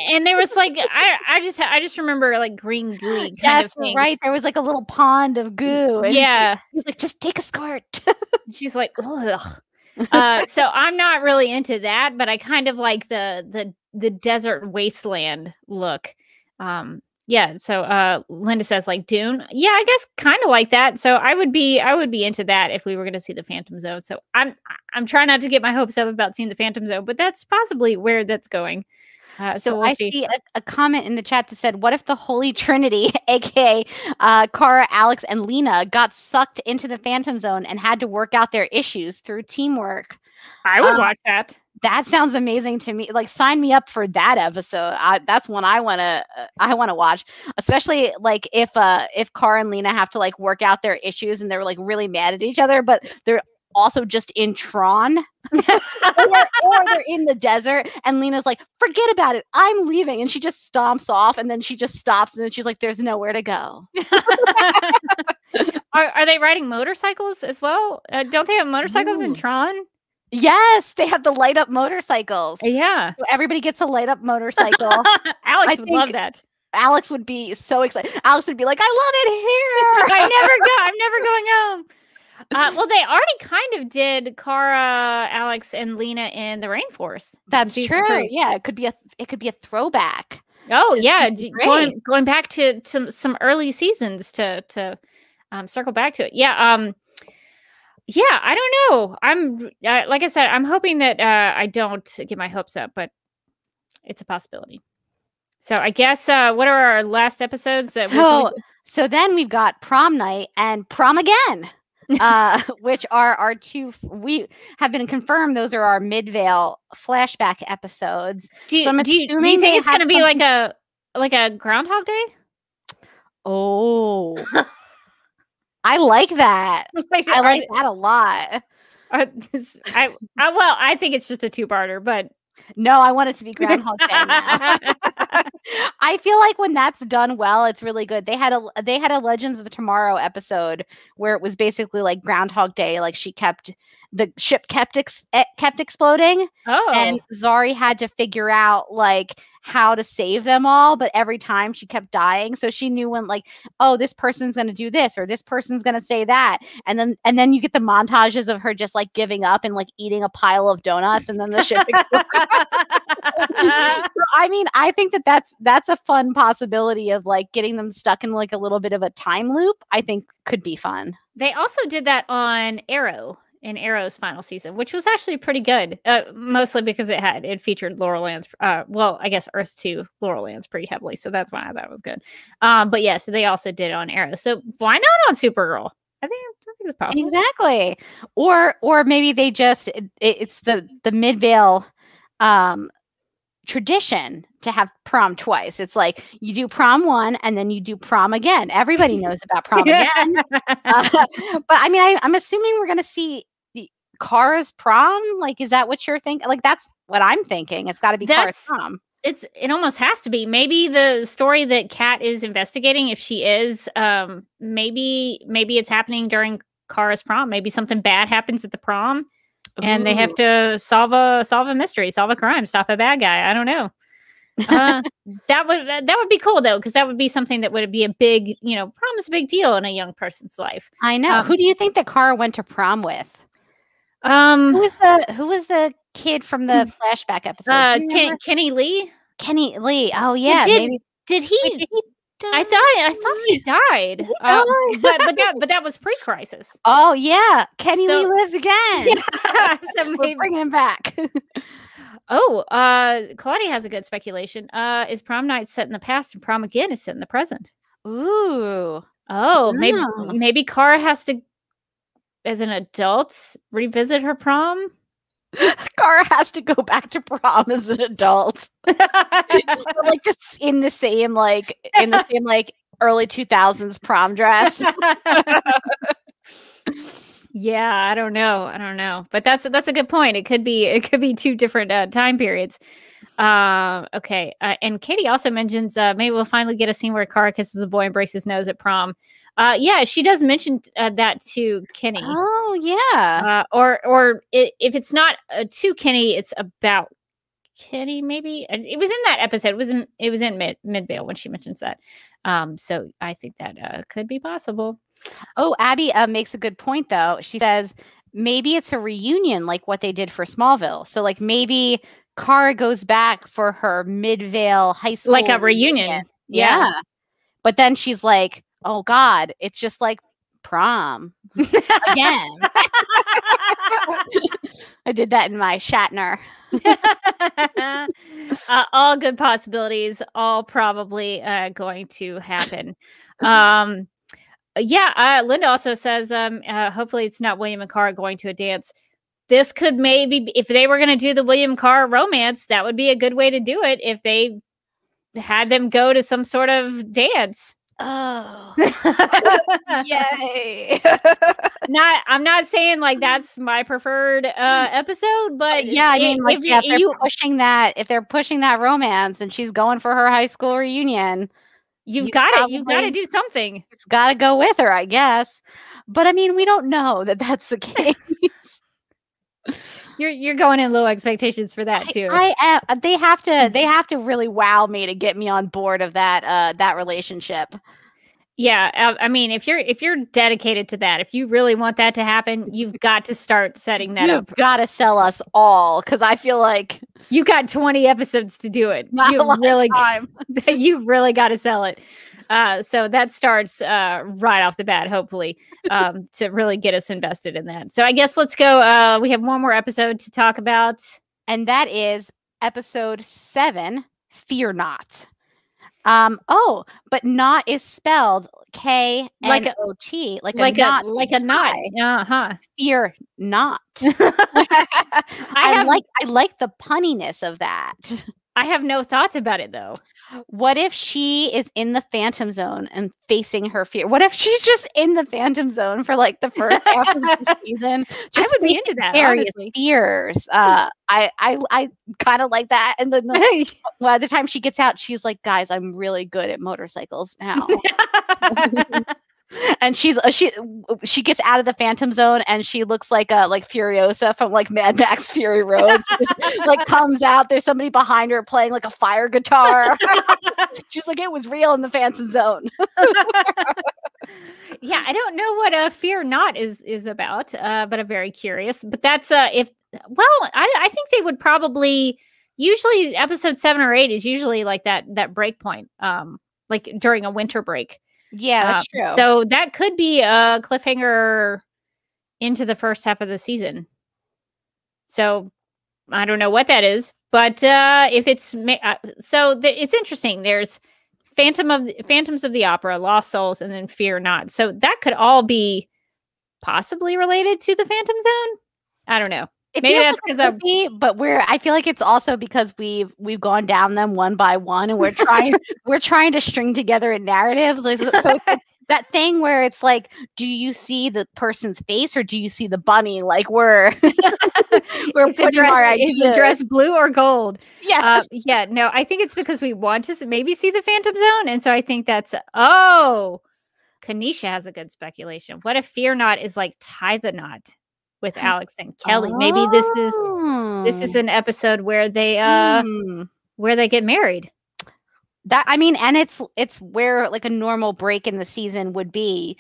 Speaker 7: and there was like I just remember like green gooey kind of things.
Speaker 2: Right. There was like a little pond of goo. And he's like, just take a squirt. She's like,
Speaker 7: ugh. So I'm not really into that, but I kind of like the desert wasteland look. So Linda says like Dune. Yeah, I guess kind of like that. So I would be into that if we were going to see the Phantom Zone. So I'm trying not to get my hopes up about seeing the Phantom Zone, but that's possibly where that's going.
Speaker 2: So we'll see a comment in the chat that said, what if the Holy Trinity, aka Kara, Alex, and Lena, got sucked into the Phantom Zone and had to work out their issues through teamwork?
Speaker 7: I would watch that.
Speaker 2: That sounds amazing to me. Like, sign me up for that episode. That's one I want to watch. Especially like if Kara and Lena have to like work out their issues and they're like really mad at each other, but they're also just in Tron or they're in the desert and Lena's like, forget about it, I'm leaving, and she just stomps off and then she just stops and then she's like, there's nowhere to go.
Speaker 7: Are they riding motorcycles as well? Don't they have motorcycles in Tron?
Speaker 2: Yes, they have the light up motorcycles.
Speaker 7: Yeah,
Speaker 2: so everybody gets a light up motorcycle.
Speaker 7: Alex would love that.
Speaker 2: Alex would be so excited. Alex would be like, I love it here.
Speaker 7: I'm never going home. Well, they already kind of did Kara, Alex, and Lena in the rainforest.
Speaker 2: That's true. Yeah, it could be a throwback.
Speaker 7: Oh yeah, going back to some early seasons to circle back to it. Yeah. Yeah, I don't know. I'm like I said, I'm hoping that I don't get my hopes up, but it's a possibility. So I guess what are our last episodes that?
Speaker 2: So then we've got Prom Night and Prom Again. Which are our two. We have been confirmed those are our Midvale flashback episodes.
Speaker 7: Do you think it's going to be like a Groundhog Day?
Speaker 2: Oh, I like that. I like that a lot.
Speaker 7: I think it's just a two-parter, but
Speaker 2: no, I want it to be Groundhog Day now. I feel like when that's done well, it's really good. They had a Legends of Tomorrow episode where it was basically like Groundhog Day. Like the ship kept exploding.
Speaker 7: Oh,
Speaker 2: and Zari had to figure out like how to save them all, but every time she kept dying. So she knew when like, oh, this person's going to do this or this person's going to say that. And then you get the montages of her just like giving up and like eating a pile of donuts and then the ship explodes. So, I mean, I think that's a fun possibility of like getting them stuck in like a little bit of a time loop. I think could be fun.
Speaker 7: They also did that on Arrow. In Arrow's final season, which was actually pretty good, mostly because it featured Laurel Ann's. Well, I guess Earth 2 Laurel Ann's pretty heavily, so that's why that was good. But yeah, so they also did it on Arrow. So why not on Supergirl? I think it's possible.
Speaker 2: Exactly. Or maybe they just it's the Midvale. tradition to have prom twice. It's like you do prom 1 and then you do prom again. Everybody knows about prom again. But I mean, I'm assuming we're going to see Kara's prom. Like, is that what you're thinking? Like, that's what I'm thinking. It's got to be Kara's prom.
Speaker 7: It almost has to be. Maybe the story that Kat is investigating, if she is, maybe it's happening during Kara's prom. Maybe something bad happens at the prom. And they have to solve a mystery, solve a crime, stop a bad guy. I don't know. That would be cool though, because that would be something that would be a big, prom is a big deal in a young person's life.
Speaker 2: I know. Who do you think that Kara went to prom with? Who was the kid from the flashback episode?
Speaker 7: Kenny Lee.
Speaker 2: Kenny Lee. Oh yeah.
Speaker 7: Did he? I thought he died. But that was pre-crisis.
Speaker 2: Oh yeah, Kenny Lee lives again.
Speaker 7: Yeah, so
Speaker 2: we're bringing him back.
Speaker 7: Claudia has a good speculation. Is prom night set in the past and prom again is set in the present?
Speaker 2: Ooh.
Speaker 7: Oh, maybe Kara has to, as an adult, revisit her prom.
Speaker 2: Kara has to go back to prom as an adult. Like this in the same early 2000s prom dress.
Speaker 7: Yeah, I don't know. But that's a good point. It could be two different time periods. Okay. And Katie also mentions maybe we'll finally get a scene where Kara kisses a boy and breaks his nose at prom. Yeah, she does mention that to Kenny.
Speaker 2: Oh yeah.
Speaker 7: If it's not to Kenny, it's about Kenny. Maybe it was in that episode. It was in Midvale when she mentions that. So I think that could be possible.
Speaker 2: Oh, Abby makes a good point though. She says maybe it's a reunion like what they did for Smallville. So like maybe Kara goes back for her Midvale high school,
Speaker 7: like a reunion.
Speaker 2: Yeah. But then she's like, oh God, it's just like prom again. I did that in my Shatner.
Speaker 7: All good possibilities, all probably going to happen. Linda also says, hopefully it's not William and Kara going to a dance. This could maybe, if they were going to do the William Kara romance, that would be a good way to do it if they had them go to some sort of dance.
Speaker 2: Oh, yay.
Speaker 7: I'm not saying like that's my preferred epised, but
Speaker 2: yeah, I mean, like, if they're pushing that romance and she's going for her high school reunion, you've got to do something. It's got to go with her, I guess. But I mean, we don't know that that's the case.
Speaker 7: You're going in low expectations for that too.
Speaker 2: I am. They have to really wow me to get me on board of that relationship.
Speaker 7: Yeah, I mean, if you're dedicated to that, if you really want that to happen, you've got to start setting that up.
Speaker 2: You've got to sell us all, because I feel like
Speaker 7: you got 20 episodes to do it. You really got to sell it. So that starts right off the bat, hopefully, to really get us invested in that. So I guess let's go. We have one more episode to talk about.
Speaker 2: And that is episode 7, Fear Not. But not is spelled K-N-O-T, like a knot.
Speaker 7: Uh-huh.
Speaker 2: Fear not. I like the punniness of that.
Speaker 7: I have no thoughts about it though.
Speaker 2: What if she is in the Phantom Zone and facing her fear? What if she's just in the Phantom Zone for like the first half of the season?
Speaker 7: I would be into that. Honestly.
Speaker 2: Fears. I kind of like that. And then by the time she gets out, she's like, "Guys, I'm really good at motorcycles now." And she gets out of the Phantom Zone and she looks like Furiosa from like Mad Max Fury Road. She just, like comes out. There's somebody behind her playing like a fire guitar. She's like, it was real in the Phantom Zone.
Speaker 7: Yeah, I don't know what Fear Not is about, but I'm very curious. But that's I think they would probably usually episode 7 or 8 is usually like that break point, like during a winter break.
Speaker 2: Yeah, that's true.
Speaker 7: So that could be a cliffhanger into the first half of the season. So I don't know what that is, but if it's it's interesting. There's Phantoms of the Opera, Lost Souls, and then Fear Not. So that could all be possibly related to the Phantom Zone. I don't know. Maybe that's because I'm.
Speaker 2: But I feel like it's also because we've gone down them one by one, and we're trying to string together a narrative. So it's like that thing where it's like, do you see the person's face or do you see the bunny? Like we're putting our ideas.
Speaker 7: Is the dress blue or gold?
Speaker 2: Yeah.
Speaker 7: Yeah. No, I think it's because we want to maybe see the Phantom Zone, and so I think that's Kanisha has a good speculation. What if Fear Not is like Tie the Knot with Alex and Kelly? Maybe this is an episode where they get married.
Speaker 2: That, I mean, and it's where like a normal break in the season would be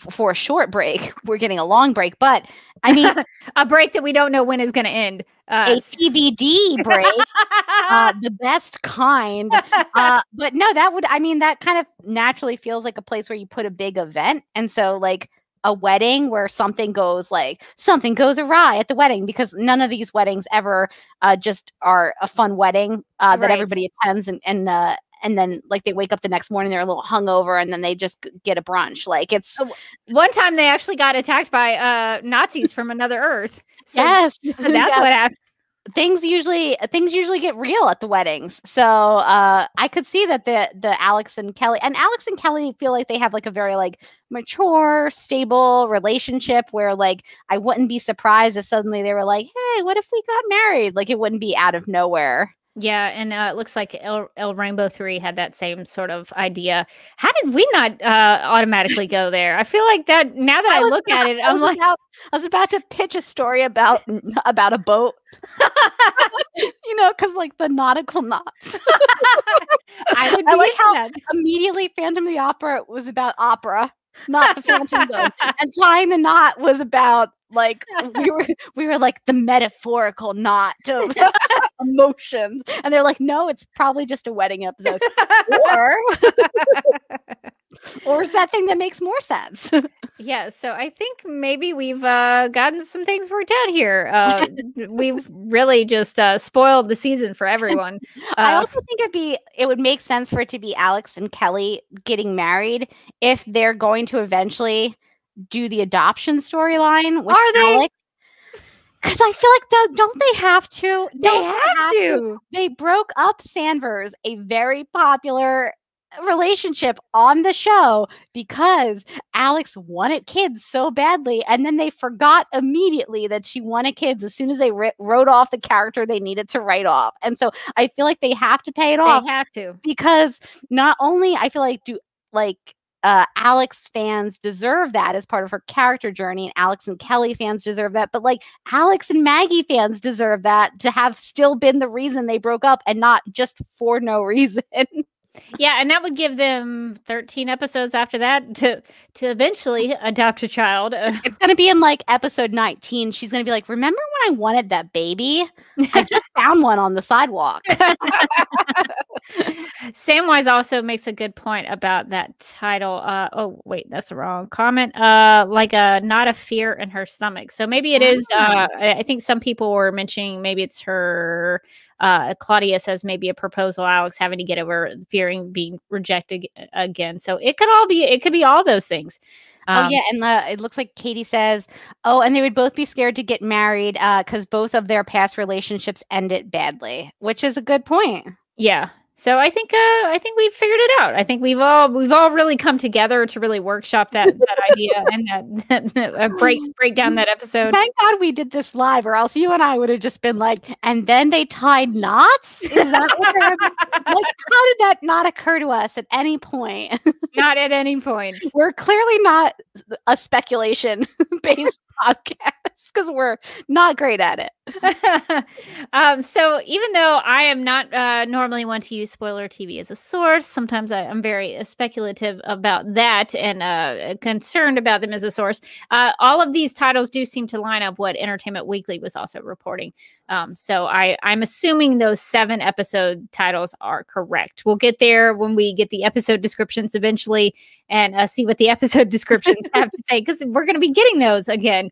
Speaker 2: for a short break. We're getting a long break, but I mean
Speaker 7: a break that we don't know when is going to end.
Speaker 2: A CBD break, the best kind. But no, that kind of naturally feels like a place where you put a big event, and so like a wedding where something goes awry at the wedding, because none of these weddings ever just are a fun wedding that everybody attends and then like they wake up the next morning, they're a little hungover, and then they just get a brunch. Like it's
Speaker 7: one time they actually got attacked by Nazis from another Earth. So
Speaker 2: yes,
Speaker 7: that's what happened.
Speaker 2: Things usually get real at the weddings. So I could see that the Alex and Kelly feel like they have like a very like mature, stable relationship where like I wouldn't be surprised if suddenly they were like, hey, what if we got married? Like it wouldn't be out of nowhere.
Speaker 7: Yeah, and it looks like El Rainbow 3 had that same sort of idea. How did we not automatically go there? I feel like that now that I look at it, I
Speaker 2: was about to pitch a story about a boat. Because like the nautical knots. I like how immediately Phantom of the Opera was about opera, not the Phantom Zone, and tying the knot was about like we were like the metaphorical knot of emotions, and they're like, no, it's probably just a wedding episode, or it's that thing that makes more sense.
Speaker 7: Yeah, so I think maybe we've gotten some things worked out here. We've really just spoiled the season for everyone.
Speaker 2: I also think it would make sense for it to be Alex and Kelly getting married if they're going to eventually do the adoption storyline with Alex. Because I feel like don't they have to?
Speaker 7: They have to.
Speaker 2: They broke up Sanvers, a very popular relationship on the show, because Alex wanted kids so badly, and then they forgot immediately that she wanted kids as soon as they wrote off the character they needed to write off. And so I feel like they have to pay it off.
Speaker 7: They have to,
Speaker 2: because not only I feel like Alex fans deserve that as part of her character journey, and Alex and Kelly fans deserve that, but like Alex and Maggie fans deserve that to have still been the reason they broke up and not just for no reason.
Speaker 7: Yeah, and that would give them 13 episodes after that to eventually adopt a child.
Speaker 2: It's going to be in like episode 19. She's going to be like, remember when I wanted that baby? I just found one on the sidewalk.
Speaker 7: Samwise also makes a good point about that title. Oh, wait, that's the wrong comment. Like not a fear in her stomach. So maybe it is. I think some people were mentioning maybe it's her. Claudia says maybe a proposal, Alex having to get over fearing being rejected again. So it could be all those things.
Speaker 2: And it looks like Katie says, and they would both be scared to get married because both of their past relationships ended badly, which is a good point.
Speaker 7: Yeah. So I think we've figured it out. I think we've all really come together to really workshop that idea and that break down that episode.
Speaker 2: Thank God we did this live, or else you and I would have just been like, and then they tied knots? Is that what like, how did that not occur to us at any point?
Speaker 7: Not at any point.
Speaker 2: We're clearly not a speculation-based podcast because we're not great at it.
Speaker 7: So even though I am not normally one to use spoiler TV as a source, sometimes I'm very speculative about that and concerned about them as a source. All of these titles do seem to line up what Entertainment Weekly was also reporting. So I'm assuming those 7 episode titles are correct. We'll get there when we get the episode descriptions eventually and see what the episode descriptions have to say, because we're going to be getting those again,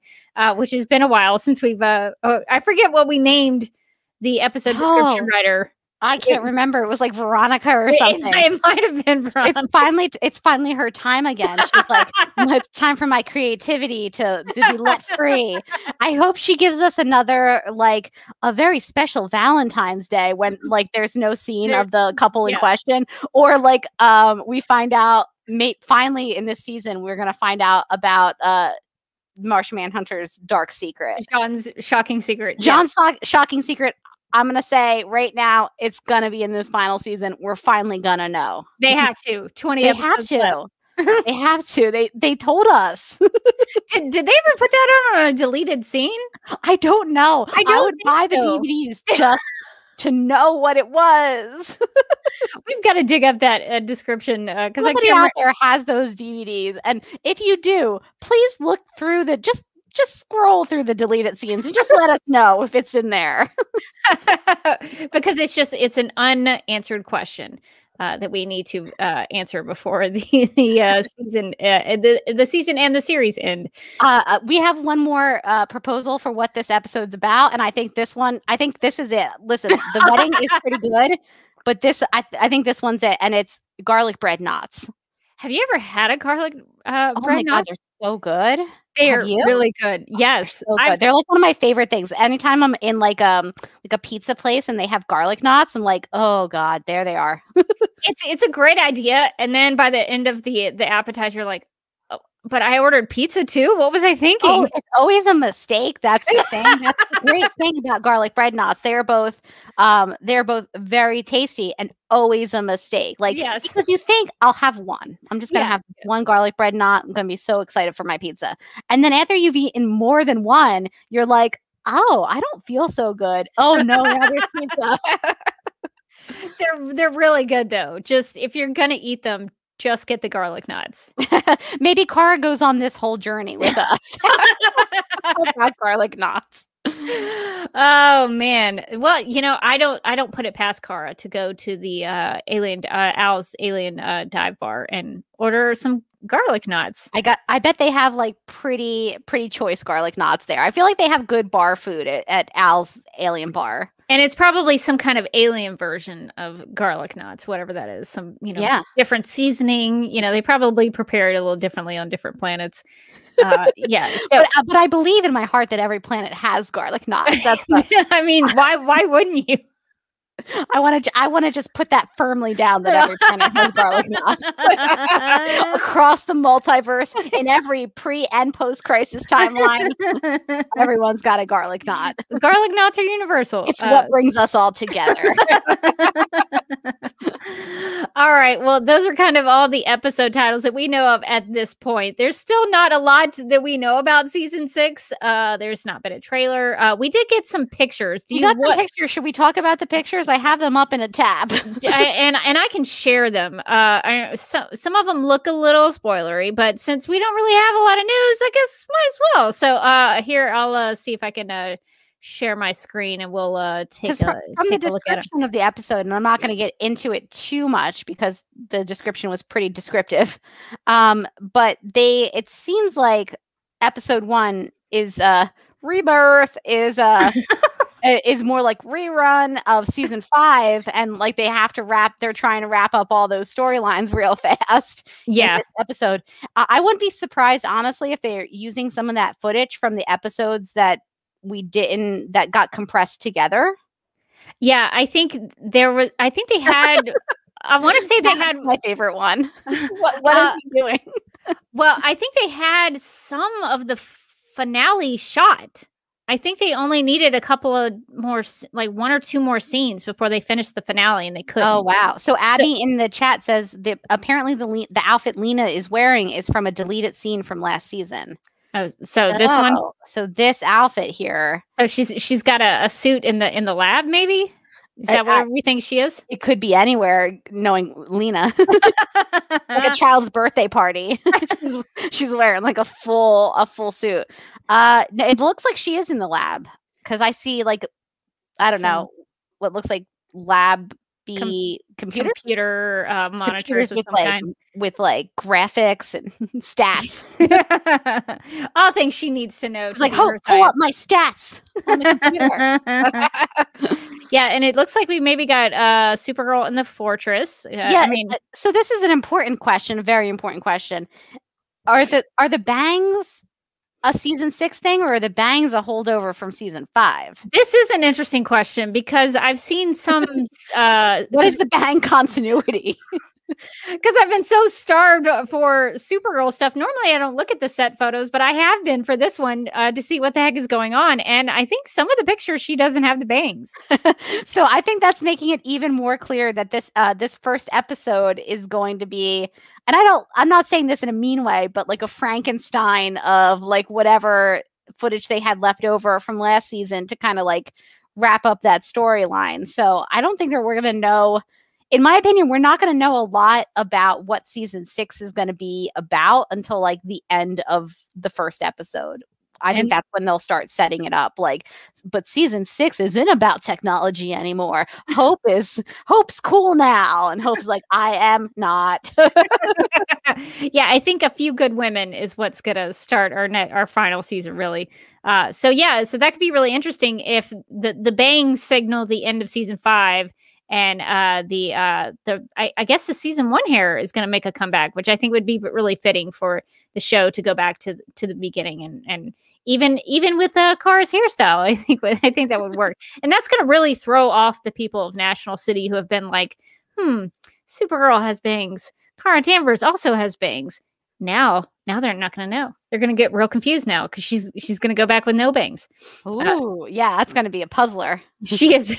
Speaker 7: which has been a while since we've I forget what we named the episode description writer.
Speaker 2: I can't remember. It was like Veronica or something.
Speaker 7: It might have been Veronica.
Speaker 2: It's finally her time again. She's like, it's time for my creativity to be let free. I hope she gives us another, like, a very special Valentine's Day when, like, there's no scene of the couple in question, or like we find out finally in this season we're gonna find out about Martian Manhunter's dark secret.
Speaker 7: John's shocking secret.
Speaker 2: John's shocking secret. I'm going to say right now, it's going to be in this final season. We're finally going to know.
Speaker 7: They have to. 20
Speaker 2: They
Speaker 7: episodes
Speaker 2: have to.
Speaker 7: left.
Speaker 2: They have to. They told us.
Speaker 7: Did they ever put that on a deleted scene?
Speaker 2: I don't know.
Speaker 7: I don't
Speaker 2: would buy the DVDs just to know what it was.
Speaker 7: We've got to dig up that description because
Speaker 2: somebody out there has those DVDs, and if you do, please look through the just scroll through the deleted scenes and just let us know if it's in there.
Speaker 7: Because it's an unanswered question that we need to answer before the season, the season and the series end.
Speaker 2: We have one more proposal for what this episode's about, and I think this is it. Listen, the wedding is pretty good, but I think this one's it, and it's garlic bread knots.
Speaker 7: Have you ever had a garlic bread
Speaker 2: God,
Speaker 7: knots?
Speaker 2: they're so good.
Speaker 7: They're really good. Yes,
Speaker 2: so good. They're like one of my favorite things. Anytime I'm in like a pizza place and they have garlic knots, I'm like, oh God, there they are.
Speaker 7: It's a great idea. And then by the end of the appetizer, you're like, oh, but I ordered pizza too. What was I thinking?
Speaker 2: Oh, it's always a mistake. That's the thing. That's the great thing about garlic bread knots. They're both very tasty and always a mistake. Like, because you think I'll have one. I'm just gonna have one garlic bread knot. I'm gonna be so excited for my pizza. And then after you've eaten more than one, you're like, oh, I don't feel so good. Oh no, now there's pizza.
Speaker 7: They're really good though. Just if you're gonna eat them, just get the garlic knots.
Speaker 2: Maybe Cara goes on this whole journey with us about garlic knots.
Speaker 7: Oh man. Well, I don't put it past Cara to go to the Al's alien dive bar and order some garlic knots.
Speaker 2: I bet they have like pretty choice garlic knots there. I feel like they have good bar food at Al's alien bar.
Speaker 7: And it's probably some kind of alien version of garlic knots, whatever that is. Some, different seasoning. They probably prepare it a little differently on different planets. So,
Speaker 2: but I believe in my heart that every planet has garlic knots. That's
Speaker 7: I mean, why wouldn't you?
Speaker 2: I want to just put that firmly down that every planet has garlic knots across the multiverse in every pre and post crisis timeline. Everyone's got a garlic knot.
Speaker 7: Garlic knots are universal.
Speaker 2: It's what brings us all together.
Speaker 7: All right. Well, those are kind of all the episode titles that we know of at this point. There's still not a lot that we know about season 6. There's not been a trailer. We did get some pictures.
Speaker 2: Some pictures. Should we talk about the pictures? I have them up in a tab.
Speaker 7: and I can share them. Some of them look a little spoilery, but since we don't really have a lot of news, I guess might as well. So here, I'll see if I can share my screen and we'll take a look at it.
Speaker 2: From the description of the episode, and I'm not going to get into it too much because the description was pretty descriptive. But it seems like episode 1 is Rebirth is more like rerun of season 5, and like they're trying to wrap up all those storylines real fast.
Speaker 7: Yeah.
Speaker 2: In this episode. I wouldn't be surprised, honestly, if they're using some of that footage from the episodes that that got compressed together.
Speaker 7: Yeah, I think they had I want to say they had
Speaker 2: my favorite one. What is he doing?
Speaker 7: Well, I think they had some of the finale shot. I think they only needed a couple of more, like 1 or 2 more scenes before they finished the finale, and they couldn't.
Speaker 2: Oh wow! So Abby in the chat says that apparently the outfit Lena is wearing is from a deleted scene from last season.
Speaker 7: Oh, so this one.
Speaker 2: So this outfit here.
Speaker 7: Oh, she's got a suit in the lab, maybe. Is that where we think she is?
Speaker 2: It could be anywhere, knowing Lena. Like a child's birthday party. She's wearing like a full suit. It looks like she is in the lab because I see like, I don't know, what looks like lab
Speaker 7: computer monitors of some kind.
Speaker 2: With like graphics and stats.
Speaker 7: All things she needs to know.
Speaker 2: It's like, pull up my stats on the computer.
Speaker 7: Yeah, and it looks like we maybe got Supergirl in the Fortress.
Speaker 2: Yeah,
Speaker 7: I mean,
Speaker 2: so this is an important question, a very important question. Are the bangs a season 6 thing, or are the bangs a holdover from season 5?
Speaker 7: this is an interesting question because I've seen some
Speaker 2: What is the bang continuity?
Speaker 7: because I've been so starved for Supergirl stuff. Normally, I don't look at the set photos, but I have been for this one to see what the heck is going on. And I think some of the pictures she doesn't have the bangs.
Speaker 2: So I think that's making it even more clear that this first episode is going to be, and I'm not saying this in a mean way, but like a Frankenstein of like whatever footage they had left over from last season to kind of like wrap up that storyline. So I don't think that we're going to know. In my opinion, we're not going to know a lot about what season 6 is going to be about until like the end of the first episode. I think that's when they'll start setting it up. Like, but season 6 isn't about technology anymore. Hope's cool now, and Hope's like, I am not.
Speaker 7: Yeah, I think A Few Good Women is what's going to start our final season, really. So that could be really interesting if the bangs signal the end of season 5. And I guess the season 1 hair is going to make a comeback, which I think would be really fitting for the show to go back to the beginning, and even with Kara's hairstyle, I think that would work, and that's going to really throw off the people of National City who have been like, Supergirl has bangs, Kara Danvers also has bangs. Now they're not going to know. They're going to get real confused now because she's going to go back with no bangs.
Speaker 2: Ooh, yeah, that's going to be a puzzler.
Speaker 7: She is.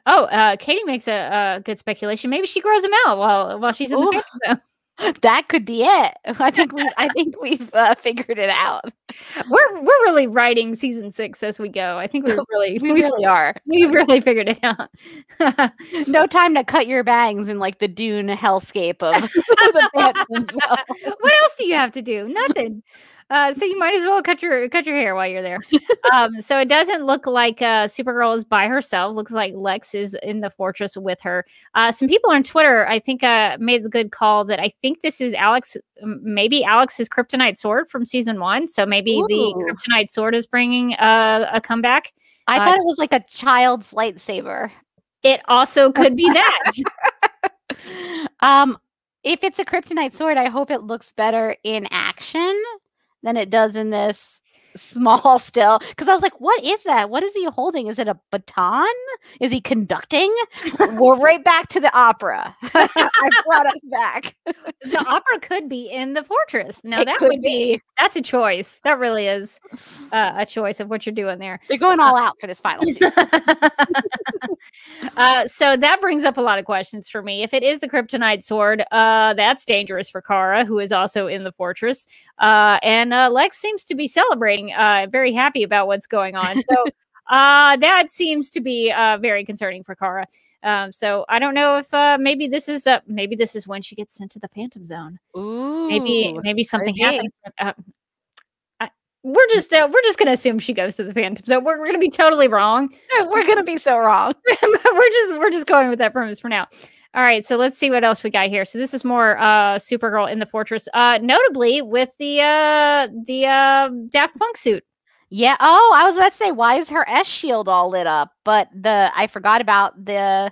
Speaker 7: Oh, Katie makes a good speculation. Maybe she grows them out while she's in the Phantom Zone.
Speaker 2: That could be it. I think we've figured it out.
Speaker 7: We're really writing season 6 as we go. I think we really are. We've really figured it out.
Speaker 2: No time to cut your bangs in like the Dune hellscape of the Phantom Zone.
Speaker 7: What else do you have to do? Nothing. So you might as well cut your hair while you're there. So it doesn't look like Supergirl is by herself. Looks like Lex is in the fortress with her. Some people on Twitter, I think, made the good call that I think this is maybe Alex's kryptonite sword from season 1. So maybe the kryptonite sword is bringing a comeback.
Speaker 2: I thought it was like a child's lightsaber.
Speaker 7: It also could be that.
Speaker 2: If it's a kryptonite sword, I hope it looks better in action than it does in this small still, because I was like, what is that? What is he holding? Is it a baton? Is he conducting? We're right back to the opera. I brought us back.
Speaker 7: The opera could be in the fortress. Now that would be that's a choice. That really is a choice of what you're doing there.
Speaker 2: They're going all out for this final season.
Speaker 7: So that brings up a lot of questions for me. If it is the kryptonite sword, that's dangerous for Kara, who is also in the fortress. And Lex seems to be celebrating, very happy about what's going on. So that seems to be very concerning for Kara. So I don't know if maybe this is when she gets sent to the Phantom Zone.
Speaker 2: Ooh,
Speaker 7: maybe something happens. We're just gonna assume she goes to the Phantom Zone. We're gonna be totally wrong.
Speaker 2: We're gonna be so wrong.
Speaker 7: we're just going with that premise for now. All right, so let's see what else we got here. So this is more Supergirl in the Fortress, notably with the Daft Punk suit.
Speaker 2: Yeah. Oh, I was about to say, why is her S shield all lit up? But I forgot about the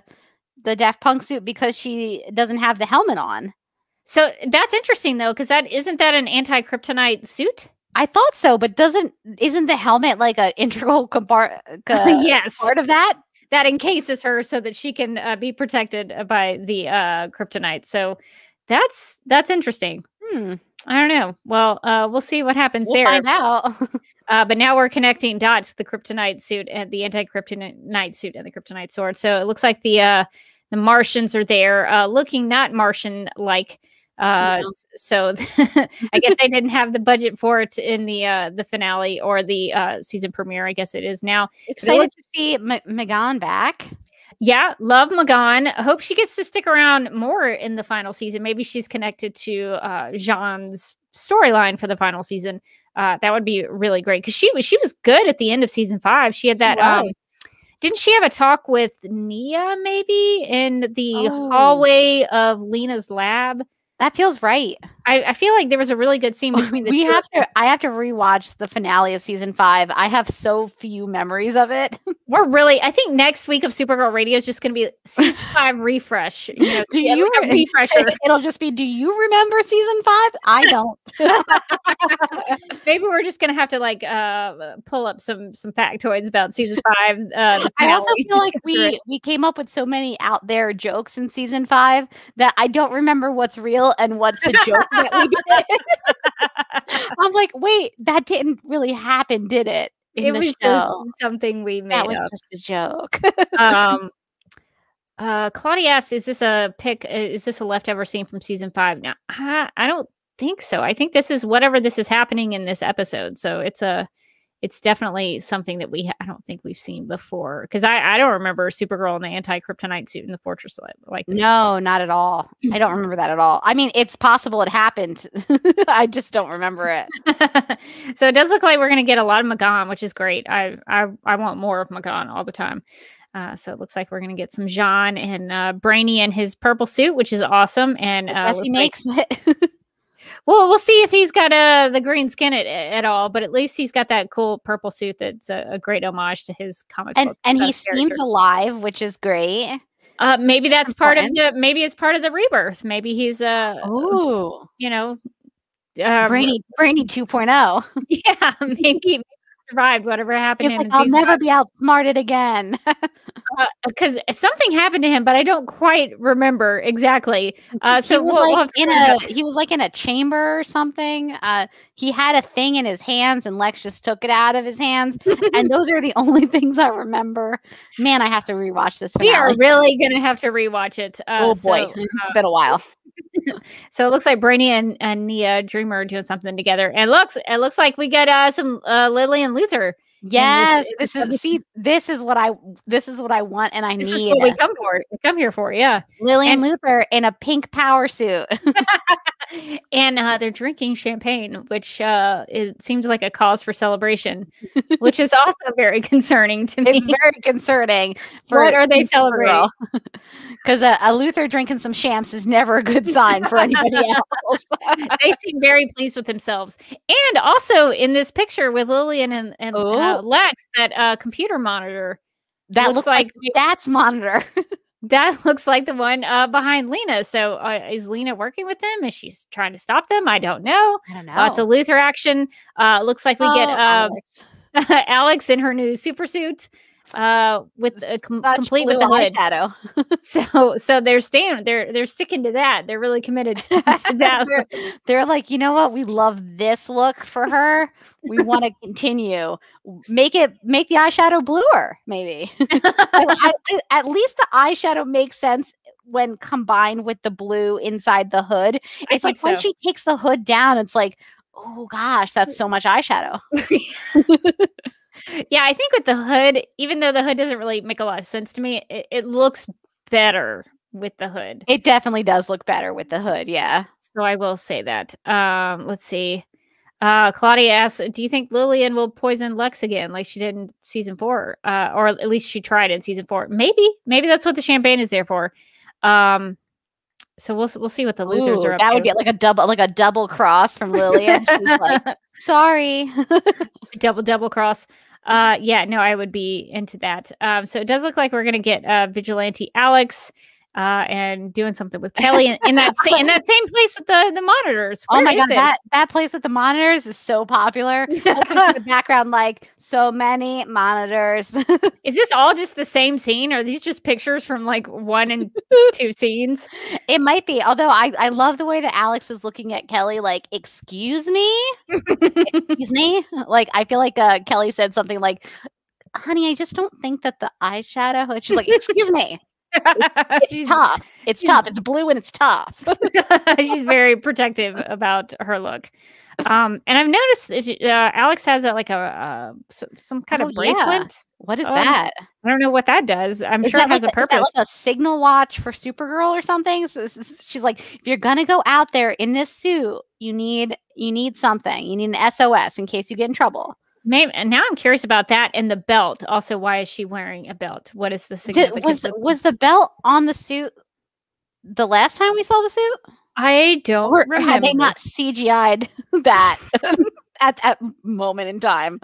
Speaker 2: Daft Punk suit because she doesn't have the helmet on.
Speaker 7: So that's interesting though, because isn't that an anti-kryptonite suit?
Speaker 2: I thought so, but isn't the helmet like an integral
Speaker 7: yes,
Speaker 2: part of that?
Speaker 7: That encases her so that she can be protected by the kryptonite. So that's interesting.
Speaker 2: I
Speaker 7: don't know. Well, we'll see what happens there.
Speaker 2: We'll find out.
Speaker 7: But now we're connecting dots with the kryptonite suit and the anti-kryptonite suit and the kryptonite sword. So it looks like the Martians are there, looking not Martian-like. So I guess they didn't have the budget for it in the finale or the season premiere. I guess it is now.
Speaker 2: Excited to see Megan back.
Speaker 7: Yeah, love Megan. Hope she gets to stick around more in the final season. Maybe she's connected to Jean's storyline for the final season. That would be really great because she was good at the end of season 5. She had that. Didn't she have a talk with Nia maybe in the hallway of Lena's lab?
Speaker 2: That feels right.
Speaker 7: I feel like there was a really good scene between the two.
Speaker 2: I have to rewatch the finale of season 5. I have so few memories of it.
Speaker 7: I think next week of Supergirl Radio is just going to be season 5 refresh. A refresher.
Speaker 2: It'll just be, do you remember season 5? I don't.
Speaker 7: Maybe we're just going to have to pull up some factoids about season 5.
Speaker 2: I also feel like we came up with so many out there jokes in season 5 that I don't remember what's real and what's a joke that we did. I'm like, wait, that didn't really happen, did it?
Speaker 7: It was just something we made up.
Speaker 2: That was just a joke.
Speaker 7: Claudia asks, is this a leftover scene from season 5? Now, I don't think so. I think this is whatever this is happening in this episode. So it's definitely something that I don't think we've seen before, because I don't remember Supergirl in the anti-kryptonite suit in the fortress like this.
Speaker 2: No, not at all. I don't remember that at all. I mean, it's possible it happened. I just don't remember it.
Speaker 7: So it does look like we're going to get a lot of Magan, which is great. I want more of Magan all the time. So it looks like we're going to get some Jean and Brainy in his purple suit, which is awesome. And
Speaker 2: he makes it.
Speaker 7: Well, we'll see if he's got the green skin at all, but at least he's got that cool purple suit that's a great homage to his comic book.
Speaker 2: And he seems alive, which is great.
Speaker 7: Maybe that's maybe it's part of the rebirth. Maybe he's
Speaker 2: Brainy 2.0.
Speaker 7: Yeah, maybe survived whatever happened to him.
Speaker 2: I'll never be outsmarted again.
Speaker 7: Because something happened to him, but I don't quite remember exactly. So
Speaker 2: he was like in a chamber or something. He had a thing in his hands, and Lex just took it out of his hands. And those are the only things I remember. Man, I have to rewatch this finale.
Speaker 7: We are really gonna have to rewatch it.
Speaker 2: Oh boy, it's been a while.
Speaker 7: So it looks like Brainy and Nia Dreamer are doing something together, and it looks like we get some Lily and Luther.
Speaker 2: Yes, this is what I want, and I need.
Speaker 7: This is what we come here for. Yeah,
Speaker 2: Lily and Luther in a pink power suit,
Speaker 7: and they're drinking champagne, which seems like a cause for celebration, which is also very concerning to me.
Speaker 2: It's very concerning.
Speaker 7: What are they celebrating?
Speaker 2: Because a Luther drinking some champs is never a good sign for anybody else.
Speaker 7: They seem very pleased with themselves, and also in this picture with Lillian and Lex, that computer monitor
Speaker 2: that looks like that's monitor.
Speaker 7: That looks like the one behind Lena. So is Lena working with them? Is she trying to stop them? I don't know. Lots of Luther action. Looks like we get Alex in her new super suit. With complete with the hood.
Speaker 2: Eyeshadow.
Speaker 7: so they're sticking to that. They're really committed to that.
Speaker 2: they're like, you know what? We love this look for her. We want to continue. Make the eyeshadow bluer, maybe. At least the eyeshadow makes sense when combined with the blue inside the hood. It's like when she takes the hood down, it's like, oh gosh, that's so much eyeshadow.
Speaker 7: Yeah, I think with the hood, even though the hood doesn't really make a lot of sense to me, it looks better with the hood.
Speaker 2: It definitely does look better with the hood, yeah.
Speaker 7: So I will say that. Let's see. Claudia asks, do you think Lillian will poison Lex again like she did in season 4? Or at least she tried in season 4. Maybe that's what the champagne is there for. So we'll see what the Luthers are up to.
Speaker 2: That would be like a double cross from Lillian. She's like, sorry.
Speaker 7: double cross. Yeah, no, I would be into that. So it does look like we're gonna get Vigilante Alex and doing something with Kelly in that same place with the monitors.
Speaker 2: Oh my god, that place with the monitors is so popular. In the background, like so many monitors.
Speaker 7: Is this all just the same scene? Or are these just pictures from like 1 and 2 scenes?
Speaker 2: It might be. Although I love the way that Alex is looking at Kelly like, excuse me? Excuse me? Like, I feel like Kelly said something like, honey, I just don't think that the eyeshadow. And she's like, excuse me. It's tough. It's tough. It's blue and it's tough.
Speaker 7: She's very protective about her look. And I've noticed Alex has some kind of bracelet.
Speaker 2: Yeah. What is that?
Speaker 7: I don't know what that does. I'm sure it has a purpose.
Speaker 2: Is that like a signal watch for Supergirl or something? So she's like, if you're gonna go out there in this suit, you need something. You need an SOS in case you get in trouble.
Speaker 7: Maybe, and now I'm curious about that and the belt. Also, why is she wearing a belt? What is the significance?
Speaker 2: Was the belt on the suit the last time we saw the suit?
Speaker 7: I don't
Speaker 2: Or
Speaker 7: remember.
Speaker 2: had they not CGI'd that at that moment in time?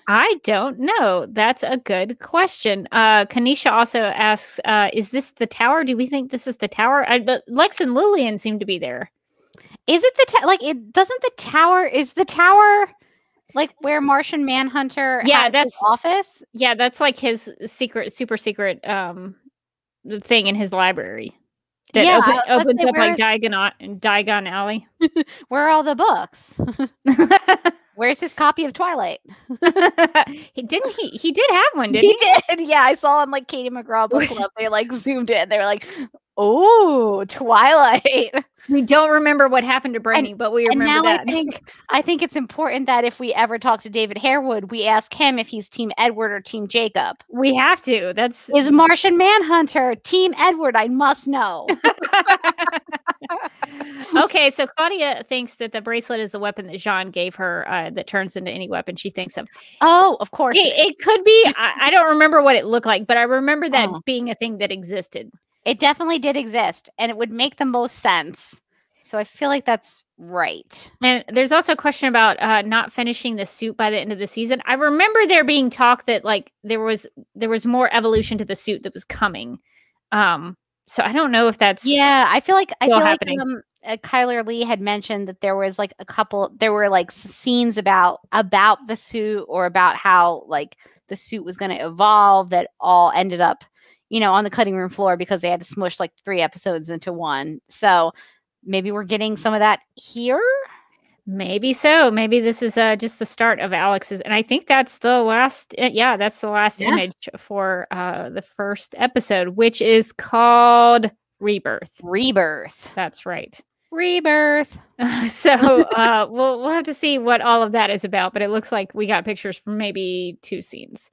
Speaker 7: I don't know. That's a good question. Kanisha also asks, is this the tower? Do we think this is the tower? But Lex and Lillian seem to be there.
Speaker 2: Is it the like it doesn't the tower is the tower like where Martian Manhunter has his office?
Speaker 7: Yeah, that's like his super secret thing in his library. That opens up like Diagon Alley.
Speaker 2: Where are all the books? Where's his copy of Twilight?
Speaker 7: He did have one, didn't he?
Speaker 2: He did. Yeah, I saw on like Katie McGraw Book Club. They like zoomed in. They were like, "Oh, Twilight."
Speaker 7: We don't remember what happened to Brainy, but we remember
Speaker 2: now
Speaker 7: that.
Speaker 2: I think it's important that if we ever talk to David Harewood, we ask him if he's Team Edward or Team Jacob.
Speaker 7: We have to.
Speaker 2: Is Martian Manhunter Team Edward? I must know.
Speaker 7: Okay, so Claudia thinks that the bracelet is the weapon that Jean gave her that turns into any weapon she thinks of.
Speaker 2: Oh, of course.
Speaker 7: It could be. I don't remember what it looked like, but I remember that being a thing that existed.
Speaker 2: It definitely did exist, and it would make the most sense. So I feel like that's right.
Speaker 7: And there's also a question about not finishing the suit by the end of the season. I remember there being talk that like there was more evolution to the suit that was coming. So I don't know if that's
Speaker 2: I feel like
Speaker 7: happening.
Speaker 2: Kyler Lee had mentioned that there was like there were like scenes about the suit or about how like the suit was going to evolve that all ended up, on the cutting room floor because they had to smush like 3 episodes into one. So maybe we're getting some of that here.
Speaker 7: Maybe so. Maybe this is just the start of Alex's. And I think that's the last. That's the last image for the first episode, which is called Rebirth.
Speaker 2: Rebirth.
Speaker 7: That's right.
Speaker 2: Rebirth.
Speaker 7: So we'll have to see what all of that is about. But it looks like we got pictures from maybe 2 scenes.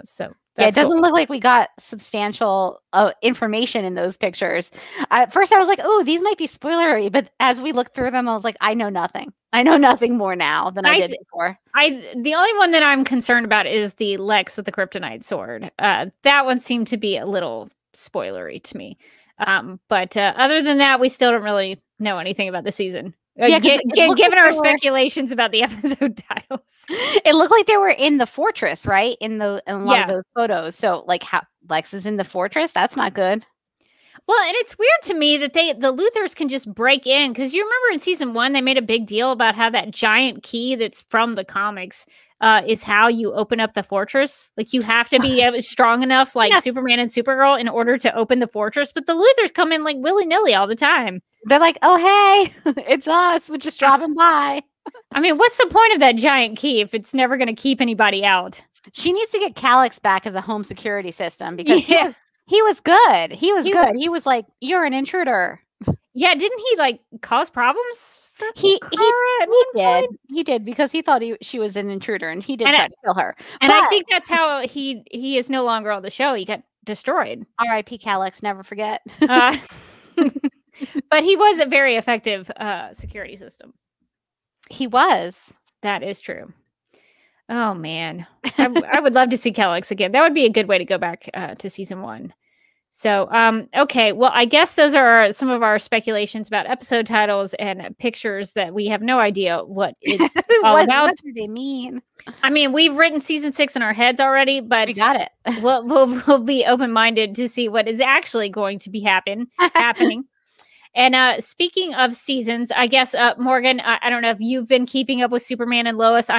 Speaker 7: So
Speaker 2: it doesn't look like we got substantial information in those pictures. At first, I was like, "Oh, these might be spoilery," but as we looked through them, I was like, "I know nothing. I know nothing more now than I did before."
Speaker 7: The only one that I'm concerned about is the Lex with the kryptonite sword. That one seemed to be a little spoilery to me. But other than that, we still don't really know anything about the season. Given our speculations about the episode titles,
Speaker 2: it looked like they were in the fortress, right? In a lot of those photos. So, like, how Lex is in the fortress? That's not good.
Speaker 7: Well, and it's weird to me that the Luthors can just break in, because you remember in season 1 they made a big deal about how that giant key that's from the comics is how you open up the fortress. Like, you have to be strong enough, like Superman and Supergirl, in order to open the fortress. But the Luthors come in like willy-nilly all the time.
Speaker 2: They're like, "Oh, hey, it's us. We're just dropping by."
Speaker 7: I mean, what's the point of that giant key if it's never going to keep anybody out?
Speaker 2: She needs to get Calix back as a home security system, because he was good. He was good. He was like, "You're an intruder."
Speaker 7: Yeah, didn't he like cause problems for
Speaker 2: he did, because he thought she was an intruder, and he did try to kill her.
Speaker 7: And I think that's how he is no longer on the show. He got destroyed.
Speaker 2: R.I.P. Calix, never forget.
Speaker 7: But he was a very effective security system.
Speaker 2: He was.
Speaker 7: That is true. Oh, man. I would love to see Calix again. That would be a good way to go back to season 1. So, okay. Well, I guess those are some of our speculations about episode titles and pictures that we have no idea what it's all about.
Speaker 2: What do they mean?
Speaker 7: I mean, we've written season 6 in our heads already, but
Speaker 2: we got it.
Speaker 7: We'll be open-minded to see what is actually going to be happening. And speaking of seasons, I guess, Morgan, I don't know if you've been keeping up with Superman and Lois. I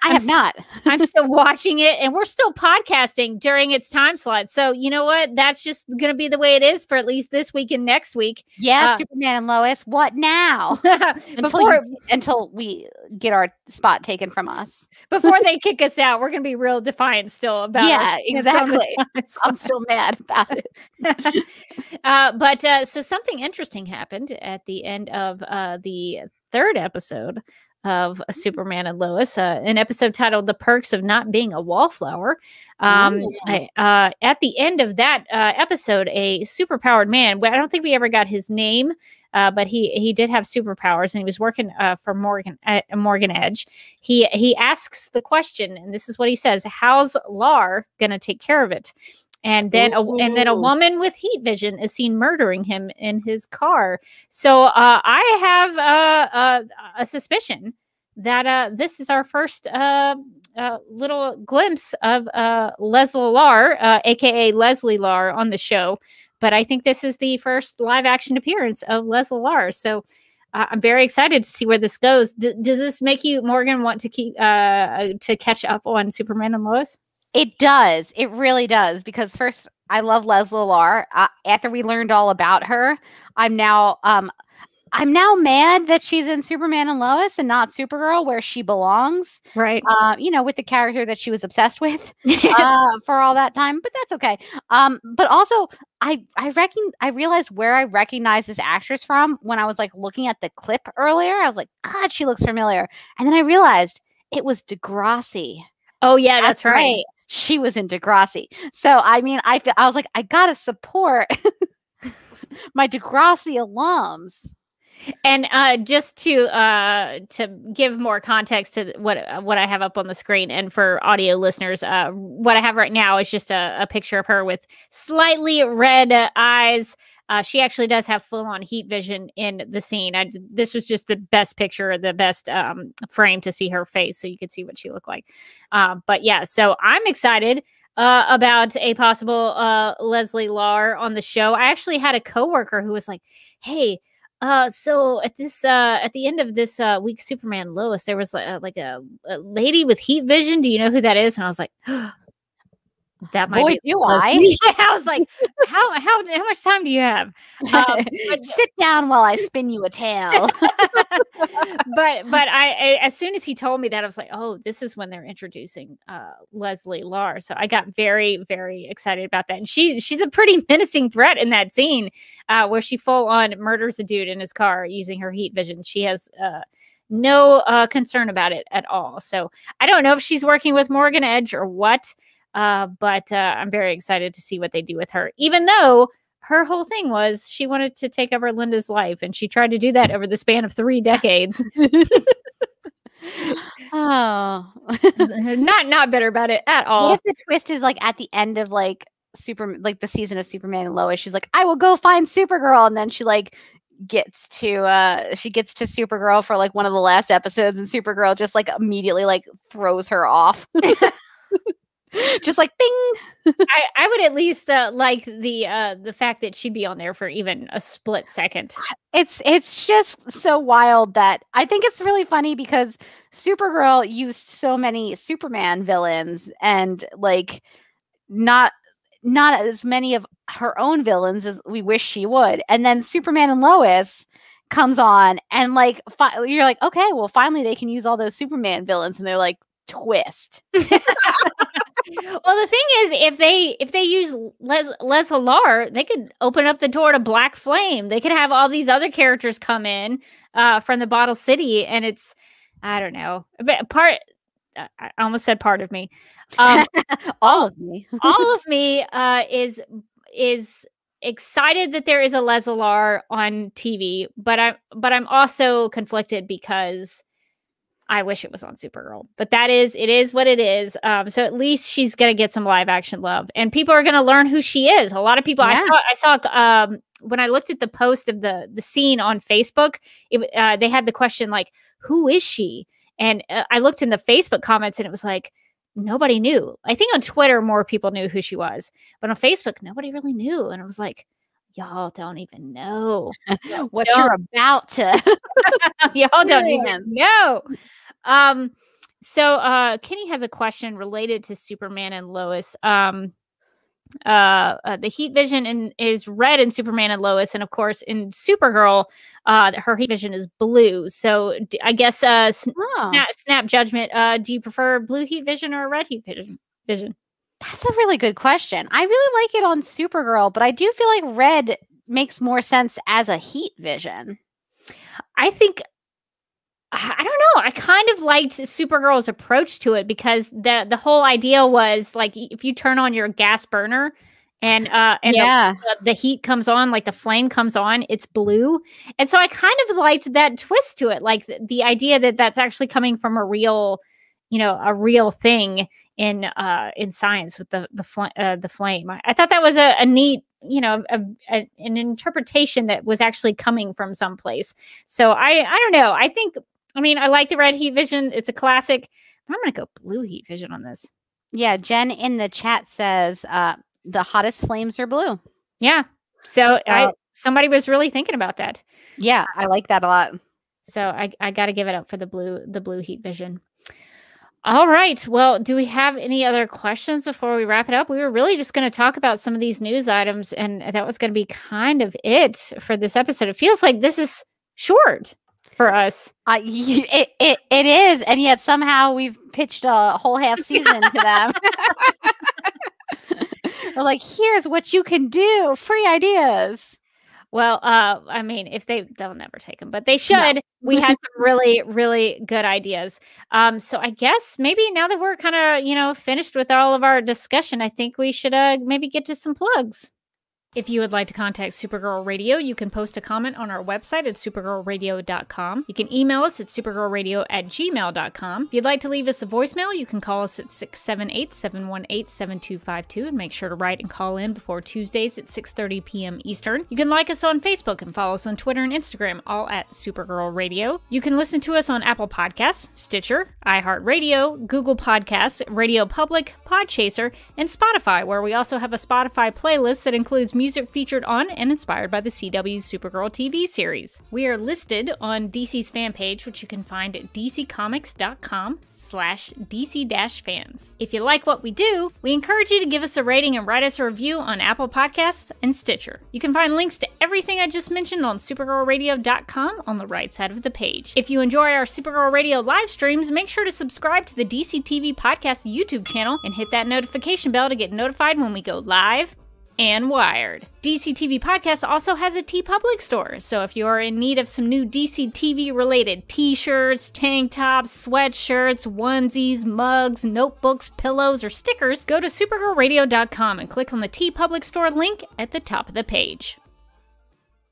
Speaker 7: have not. I'm still watching it, and we're still podcasting during its time slot. So you know what? That's just going to be the way it is for at least this week and next week.
Speaker 2: Yeah, Superman and Lois. What now? Until we get our spot taken from us.
Speaker 7: Before they kick us out, we're going to be real defiant still about it.
Speaker 2: Yeah, exactly. I'm still mad about it.
Speaker 7: But so something interesting happened at the end of the 3rd episode of Superman and Lois, an episode titled "The Perks of Not Being a Wallflower." At the end of that episode, a superpowered man, I don't think we ever got his name, but he did have superpowers, and he was working for Morgan Edge. He asks the question, and this is what he says: "How's Lar gonna take care of it?" And then a woman with heat vision is seen murdering him in his car. So I have a suspicion that this is our first little glimpse of Leslie Lar, aka Leslie Lar, on the show. But I think this is the first live action appearance of Leslie Lar. So I'm very excited to see where this goes. Does this make you, Morgan, want to keep to catch up on Superman and Lois?
Speaker 2: It does. It really does. Because first, I love Leslie Lar. After we learned all about her, I'm now mad that she's in Superman and Lois and not Supergirl, where she belongs.
Speaker 7: Right.
Speaker 2: With the character that she was obsessed with for all that time. But that's okay. But also, I realized where I recognize this actress from when I was like looking at the clip earlier. I was like, God, she looks familiar. And then I realized it was Degrassi.
Speaker 7: Oh yeah, that's right.
Speaker 2: She was in Degrassi. So I mean, I was like, I gotta support my Degrassi alums.
Speaker 7: And just to give more context to what I have up on the screen, and for audio listeners, what I have right now is just a picture of her with slightly red eyes. She actually does have full-on heat vision in the scene. This was just the best picture, the best frame to see her face, so you could see what she looked like. But yeah, so I'm excited about a possible Leslie Lar on the show. I actually had a coworker who was like, "Hey, so at the end of this week's Superman Lois, there was like a lady with heat vision. Do you know who that is?" And I was like, that might be
Speaker 2: I.
Speaker 7: I was like, how much time do you have?
Speaker 2: Sit down while I spin you a tale.
Speaker 7: but I as soon as he told me that, I was like, oh, this is when they're introducing Leslie Lar. So I got very, very excited about that. And she's a pretty menacing threat in that scene where she full on murders a dude in his car using her heat vision. She has no concern about it at all. So I don't know if she's working with Morgan Edge or what. But I'm very excited to see what they do with her, even though her whole thing was she wanted to take over Linda's life, and she tried to do that over the span of 3 decades.
Speaker 2: Oh,
Speaker 7: not bitter about it at all.
Speaker 2: What if the twist is like at the end of like the season of Superman and Lois, she's like, I will go find Supergirl, and then she like gets to Supergirl for like one of the last episodes, and Supergirl just like immediately like throws her off. Just like bing.
Speaker 7: I would at least like the fact that she'd be on there for even a split second.
Speaker 2: It's just so wild that I think it's really funny because Supergirl used so many Superman villains and like not as many of her own villains as we wish she would. And then Superman and Lois comes on and like you're like, okay, well finally they can use all those Superman villains, and they're like, twist.
Speaker 7: Well, the thing is, if they use Leslie Lar, they could open up the door to Black Flame. They could have all these other characters come in from the Bottle City, and it's, I don't know, I almost said part of me.
Speaker 2: All of me.
Speaker 7: All of me is excited that there is a Leslie Lar on TV, but I'm also conflicted because I wish it was on Supergirl, but it is what it is. So at least she's going to get some live action love, and people are going to learn who she is. A lot of people, yeah. I saw when I looked at the post of the scene on Facebook, they had the question like, who is she? And I looked in the Facebook comments, and it was like, nobody knew. I think on Twitter, more people knew who she was, but on Facebook, nobody really knew. And I was like, y'all don't even know
Speaker 2: what you're about to.
Speaker 7: Y'all don't even know. So Kenny has a question related to Superman and Lois. The heat vision is red in Superman and Lois, and of course in Supergirl, her heat vision is blue. So I guess snap judgment. Do you prefer blue heat vision or red heat vision?
Speaker 2: That's a really good question. I really like it on Supergirl, but I do feel like red makes more sense as a heat vision.
Speaker 7: I don't know. I kind of liked Supergirl's approach to it because the whole idea was like if you turn on your gas burner and the heat comes on, like the flame comes on, it's blue. And so I kind of liked that twist to it, like the idea that that's actually coming from a real thing in science with the flame. I thought that was a neat, an interpretation that was actually coming from someplace. So I don't know. I like the red heat vision. It's a classic. But I'm going to go blue heat vision on this.
Speaker 2: Yeah, Jen in the chat says the hottest flames are blue.
Speaker 7: Yeah. So somebody was really thinking about that.
Speaker 2: Yeah, I like that a lot.
Speaker 7: So I got to give it up for the blue heat vision. All right. Well, do we have any other questions before we wrap it up? We were really just going to talk about some of these news items, and that was going to be kind of it for this episode. It feels like this is short for us.
Speaker 2: It is, and yet somehow we've pitched a whole half season to them. We're like, here's what you can do, free ideas.
Speaker 7: Well, if they'll never take them, but they should. No. We had some really, really good ideas. So I guess maybe now that we're kind of, finished with all of our discussion, I think we should maybe get to some plugs. If you would like to contact Supergirl Radio, you can post a comment on our website at supergirlradio.com. You can email us at supergirlradio@gmail.com. If you'd like to leave us a voicemail, you can call us at 678-718-7252 and make sure to write and call in before Tuesdays at 6:30 p.m. Eastern. You can like us on Facebook and follow us on Twitter and Instagram, all at Supergirl Radio. You can listen to us on Apple Podcasts, Stitcher, iHeartRadio, Google Podcasts, Radio Public, Podchaser, and Spotify, where we also have a Spotify playlist that includes music featured on and inspired by the CW Supergirl TV series. We are listed on DC's fan page, which you can find at dccomics.com/DC-fans. If you like what we do, we encourage you to give us a rating and write us a review on Apple Podcasts and Stitcher. You can find links to everything I just mentioned on supergirlradio.com on the right side of the page. If you enjoy our Supergirl Radio live streams, make sure to subscribe to the DC TV Podcast YouTube channel and hit that notification bell to get notified when we go live and wired. DC TV Podcast also has a TeePublic store, so if you are in need of some new DC TV related t-shirts, tank tops, sweatshirts, onesies, mugs, notebooks, pillows, or stickers, go to supergirlradio.com and click on the TeePublic store link at the top of the page.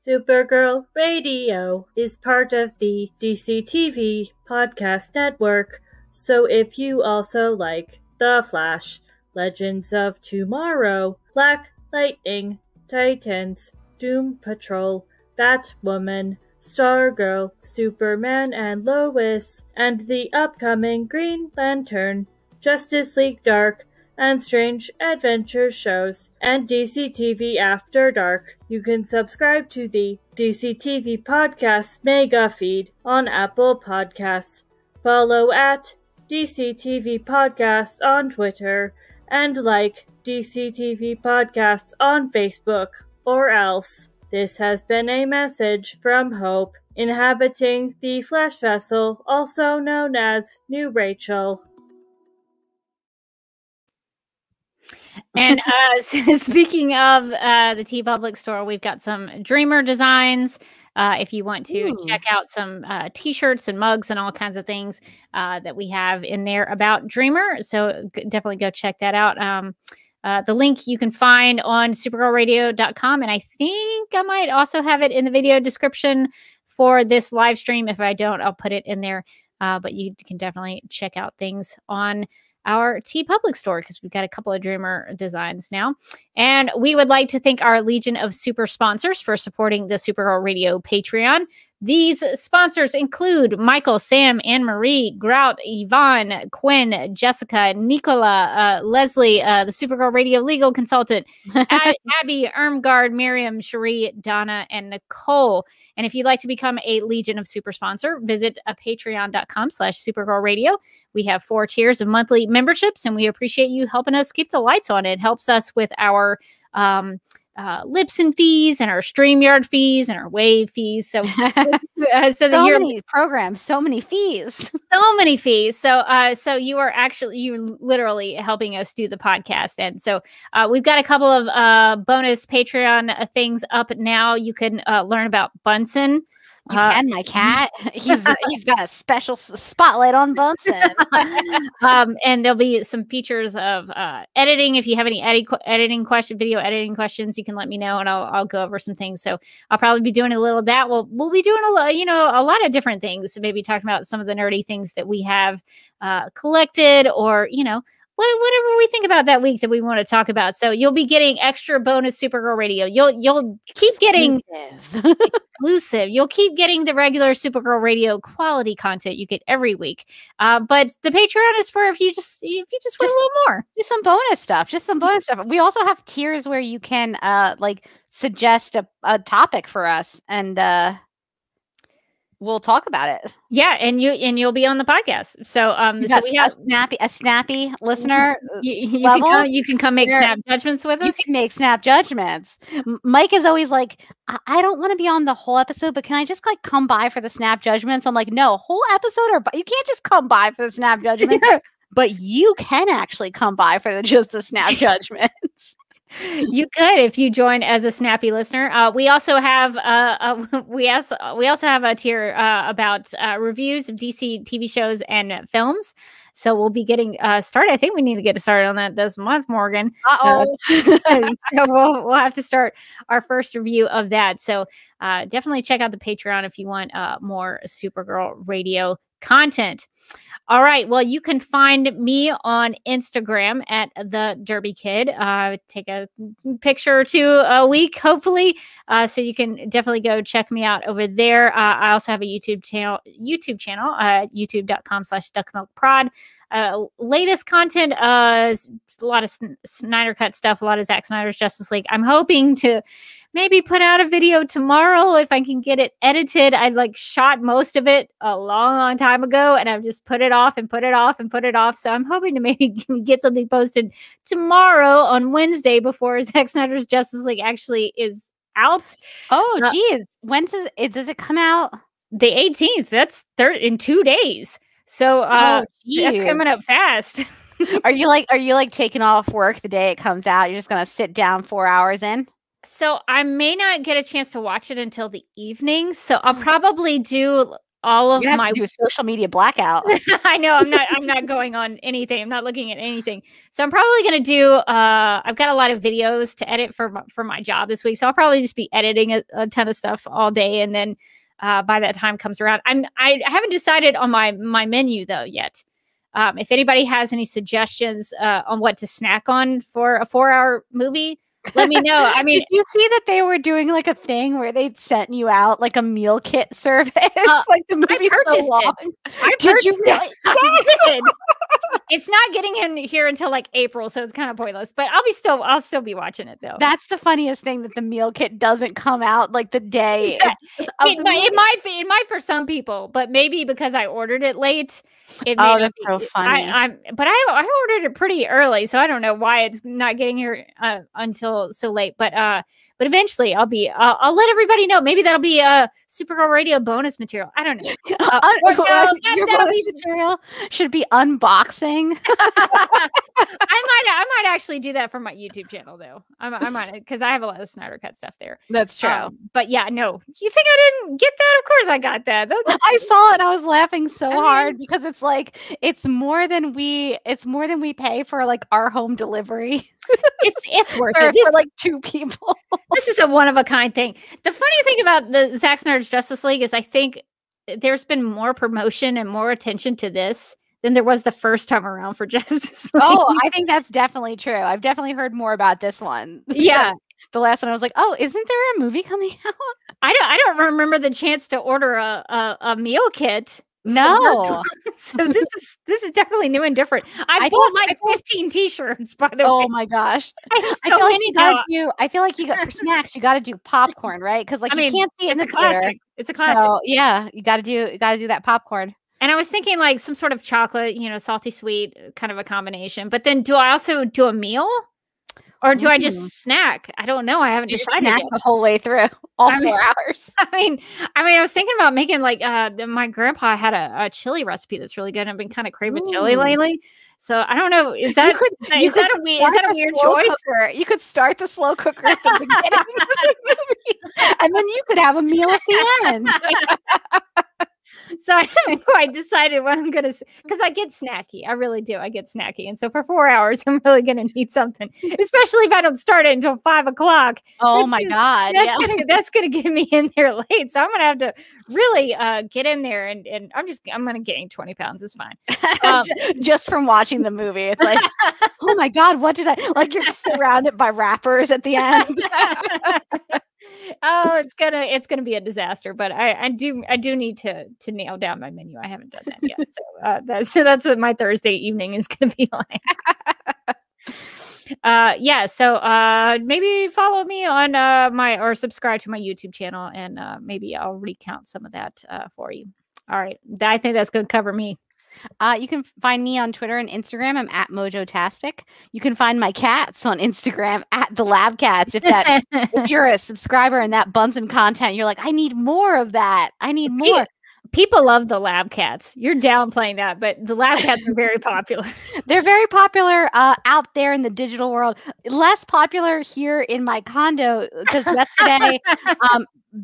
Speaker 8: Supergirl Radio is part of the DC TV Podcast Network, so if you also like The Flash, Legends of Tomorrow, Black Lightning, Titans, Doom Patrol, Batwoman, Stargirl, Superman and Lois, and the upcoming Green Lantern, Justice League Dark, and Strange Adventures shows, and DC TV After Dark, you can subscribe to the DC TV Podcast Mega Feed on Apple Podcasts. Follow at DC TV Podcasts on Twitter, and like DC TV Podcasts on Facebook, or else. This has been a message from Hope, inhabiting the Flash vessel, also known as New Rachel.
Speaker 7: And speaking of the TeePublic store, we've got some Dreamer designs. If you want to check out some t-shirts and mugs and all kinds of things that we have in there about Dreamer. So definitely go check that out. The link you can find on supergirlradio.com. And I think I might also have it in the video description for this live stream. If I don't, I'll put it in there. But you can definitely check out things on our TeePublic store because we've got a couple of Dreamer designs now. And we would like to thank our Legion of Super sponsors for supporting the Supergirl Radio Patreon. These sponsors include Michael, Sam, Anne-Marie, Grout, Yvonne, Quinn, Jessica, Nicola, Leslie, the Supergirl Radio legal consultant, Abby, Irmgard, Miriam, Cherie, Donna, and Nicole. And if you'd like to become a Legion of Super sponsor, visit patreon.com/Supergirl Radio. We have 4 tiers of monthly memberships, and we appreciate you helping us keep the lights on. It helps us with our Libsyn fees and our StreamYard fees and our Wave fees. So, so
Speaker 2: many programs, so many fees,
Speaker 7: so many fees. So you're literally helping us do the podcast. And so we've got a couple of bonus Patreon things up now. You can learn about Bunsen.
Speaker 2: You can, my cat. He's got a special spotlight on Bunsen.
Speaker 7: And there'll be some features of editing. If you have any video editing questions, you can let me know, and I'll go over some things. So I'll probably be doing a little of that. We'll be doing a lot of different things. So maybe talking about some of the nerdy things that we have collected, or whatever we think about that week that we want to talk about. So you'll be getting extra bonus Supergirl Radio. You'll keep getting exclusive. You'll keep getting the regular Supergirl Radio quality content you get every week. But the Patreon is for if you just want a little more.
Speaker 2: Just some bonus stuff. We also have tiers where you can like suggest a topic for us, and we'll talk about it.
Speaker 7: Yeah, and you'll be on the podcast. So so we have
Speaker 2: a snappy listener.
Speaker 7: You can come make snap judgments with us.
Speaker 2: You can make snap judgments. Mike is always like, I don't want to be on the whole episode, but can I just like come by for the snap judgments? I'm like, no, whole episode you can't just come by for the snap judgments. But you can actually come by for just the snap judgments.
Speaker 7: You could if you join as a snappy listener. We also have we also have a tier about reviews of DC TV shows and films. So we'll be getting started. I think we need to get started on that this month, Morgan. So we'll have to start our first review of that. So definitely check out the Patreon if you want more Supergirl Radio content. All right. Well, you can find me on Instagram at the Derby Kid. Take a picture or two a week, hopefully. So you can definitely go check me out over there. I also have a YouTube channel, youtube.com/duckmilkprod. Latest content, a lot of Snyder Cut stuff, a lot of Zack Snyder's Justice League. I'm hoping to maybe put out a video tomorrow if I can get it edited. I shot most of it a long time ago, and I've just put it off and put it off and put it off. So I'm hoping to maybe get something posted tomorrow on Wednesday before Zack Snyder's Justice League actually is out.
Speaker 2: Oh, geez. When does it come out?
Speaker 7: The 18th. That's in 2 days. So that's coming up fast.
Speaker 2: Are you taking off work the day it comes out? You're just gonna sit down 4 hours in?
Speaker 7: So I may not get a chance to watch it until the evening. So I'll probably do all of my
Speaker 2: do a social media blackout.
Speaker 7: I know I'm not going on anything. I'm not looking at anything. So I'm probably going to do I've got a lot of videos to edit for my job this week. So I'll probably just be editing a ton of stuff all day, and then by that time comes around, I haven't decided on my menu though yet. If anybody has any suggestions on what to snack on for a 4-hour movie, let me know. I mean,
Speaker 2: did you see that they were doing a thing where they'd sent you out a meal kit service? The movie's
Speaker 7: I purchased it.
Speaker 2: Did you really?
Speaker 7: I did. It's not getting in here until April, so it's kind of pointless. But I'll still be watching it though.
Speaker 2: That's the funniest thing, that the meal kit doesn't come out the day.
Speaker 7: Yeah. It might for some people, but maybe because I ordered it late.
Speaker 2: That's so funny.
Speaker 7: But I ordered it pretty early, so I don't know why it's not getting here until so late. But eventually I'll let everybody know. Maybe that'll be a Supergirl Radio bonus material. I don't know.
Speaker 2: Your bonus material should be unboxing.
Speaker 7: I might actually do that for my YouTube channel though. I might, because I have a lot of Snyder Cut stuff there.
Speaker 2: That's true.
Speaker 7: But yeah, no. You think I didn't get that? Of course I got that.
Speaker 2: I saw it and I was laughing so hard because it's more than we pay for our home delivery.
Speaker 7: It's worth it.
Speaker 2: For 2 people.
Speaker 7: This is a one of a kind thing. The funny thing about the Zack Snyder's Justice League is I think there's been more promotion and more attention to this than there was the first time around for Justice League.
Speaker 2: Oh, I think that's definitely true. I've definitely heard more about this one.
Speaker 7: Yeah.
Speaker 2: The last one I was like, oh, isn't there a movie coming out?
Speaker 7: I don't remember the chance to order a meal kit.
Speaker 2: No.
Speaker 7: So this is definitely new and different. I bought 15 t-shirts, by the way.
Speaker 2: Oh my gosh. I feel like you got for snacks, you got to do popcorn, right? Because you can't see it in the theater.
Speaker 7: It's a classic.
Speaker 2: So yeah, you got to do that popcorn.
Speaker 7: And I was thinking some sort of chocolate, salty sweet kind of a combination. But then do I also do a meal? Or do I just snack? I don't know. I haven't decided
Speaker 2: snack
Speaker 7: yet.
Speaker 2: The whole way through, 4 hours.
Speaker 7: I was thinking about making my grandpa had a chili recipe that's really good. I've been kind of craving chili lately. So I don't know. Is that a weird choice?
Speaker 2: Cooker. You could start the slow cooker at the beginning of the movie, and then you could have a meal at the end.
Speaker 7: So I haven't quite decided what I'm going to, because I get snacky. I really do. I get snacky. And so for 4 hours, I'm really going to need something, especially if I don't start it until 5 o'clock.
Speaker 2: Oh my God.
Speaker 7: That's going to get me in there late. So I'm going to have to really get in there and I'm going to gain 20 pounds. It's fine.
Speaker 2: Just from watching the movie. It's like, oh my God, what did I, like you're surrounded by rappers at the end.
Speaker 7: Oh, it's gonna be a disaster, but I do need to nail down my menu. I haven't done that yet, so that's what my Thursday evening is gonna be like. So maybe follow me on or subscribe to my YouTube channel, and maybe I'll recount some of that for you. All right, I think that's gonna cover me.
Speaker 2: You can find me on Twitter and Instagram. I'm at Mojotastic. You can find my cats on Instagram at the Lab Cats. If you're a subscriber and that Bunsen content, you're like, I need more of that. I need more.
Speaker 7: People love the Lab Cats. You're downplaying that, but the Lab Cats are very popular.
Speaker 2: They're very popular out there in the digital world. Less popular here in my condo because yesterday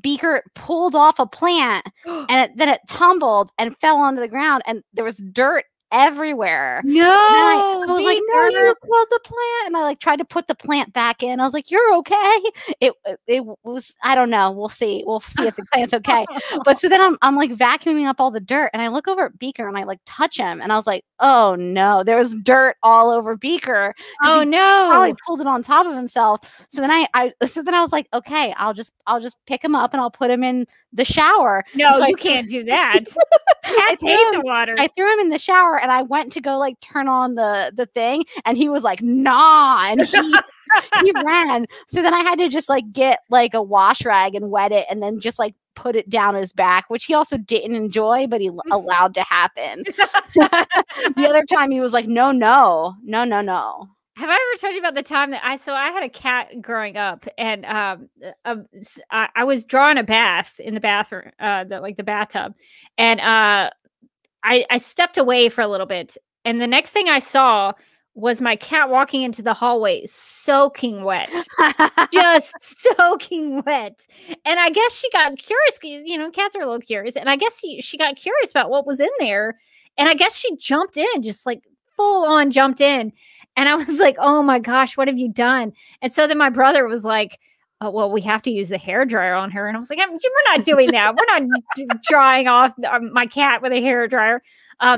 Speaker 2: Beaker pulled off a plant and then it tumbled and fell onto the ground and there was dirt everywhere.
Speaker 7: No,
Speaker 2: so I was like, no, you pulled the plant, and I like tried to put the plant back in. I was like, you're okay. It was, I don't know. We'll see if the plant's okay. But so then I'm like vacuuming up all the dirt, and I look over at Beaker and I like touch him, and I was like, oh no, there was dirt all over Beaker.
Speaker 7: Oh no,
Speaker 2: probably pulled it on top of himself. So then I was like, okay, I'll just pick him up and I'll put him in the shower.
Speaker 7: No,
Speaker 2: so
Speaker 7: you can't do that. Cats hate the water.
Speaker 2: I threw him in the shower and I went to go like turn on the thing, and he was like, nah, and he ran. So then I had to just like get like a wash rag and wet it and then just like put it down his back, which he also didn't enjoy, but he allowed to happen. The other time he was like, no.
Speaker 7: Have I ever told you about the time that I had a cat growing up, and I was drawing a bath in the bathroom, the bathtub, and I stepped away for a little bit, and the next thing I saw was my cat walking into the hallway soaking wet, just soaking wet. And I guess she got curious, cats are a little curious, and I guess she got curious about what was in there, and I guess she jumped in, just like full on jumped in. And I was like, oh my gosh, what have you done? And so then my brother was like, oh, well, we have to use the hairdryer on her. And I was like, we're not doing that. We're not drying off my cat with a hairdryer.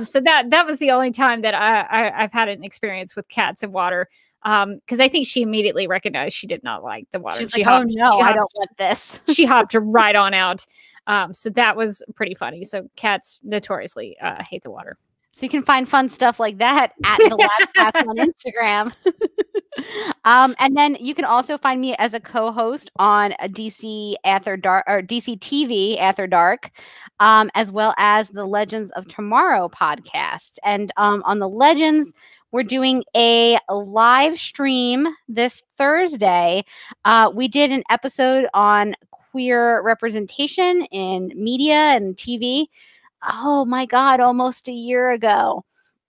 Speaker 7: So that was the only time that I've had an experience with cats and water. Because I think she immediately recognized she did not like the water.
Speaker 2: She's like, oh no, I don't want this.
Speaker 7: She hopped right on out. So that was pretty funny. So cats notoriously hate the water.
Speaker 2: So you can find fun stuff like that at the Lab Cats on Instagram. And then you can also find me as a co-host on a DC After Dark or DC TV After Dark, as well as the Legends of Tomorrow podcast. And on the Legends, we're doing a live stream this Thursday. We did an episode on queer representation in media and TV. Oh my God, almost a year ago.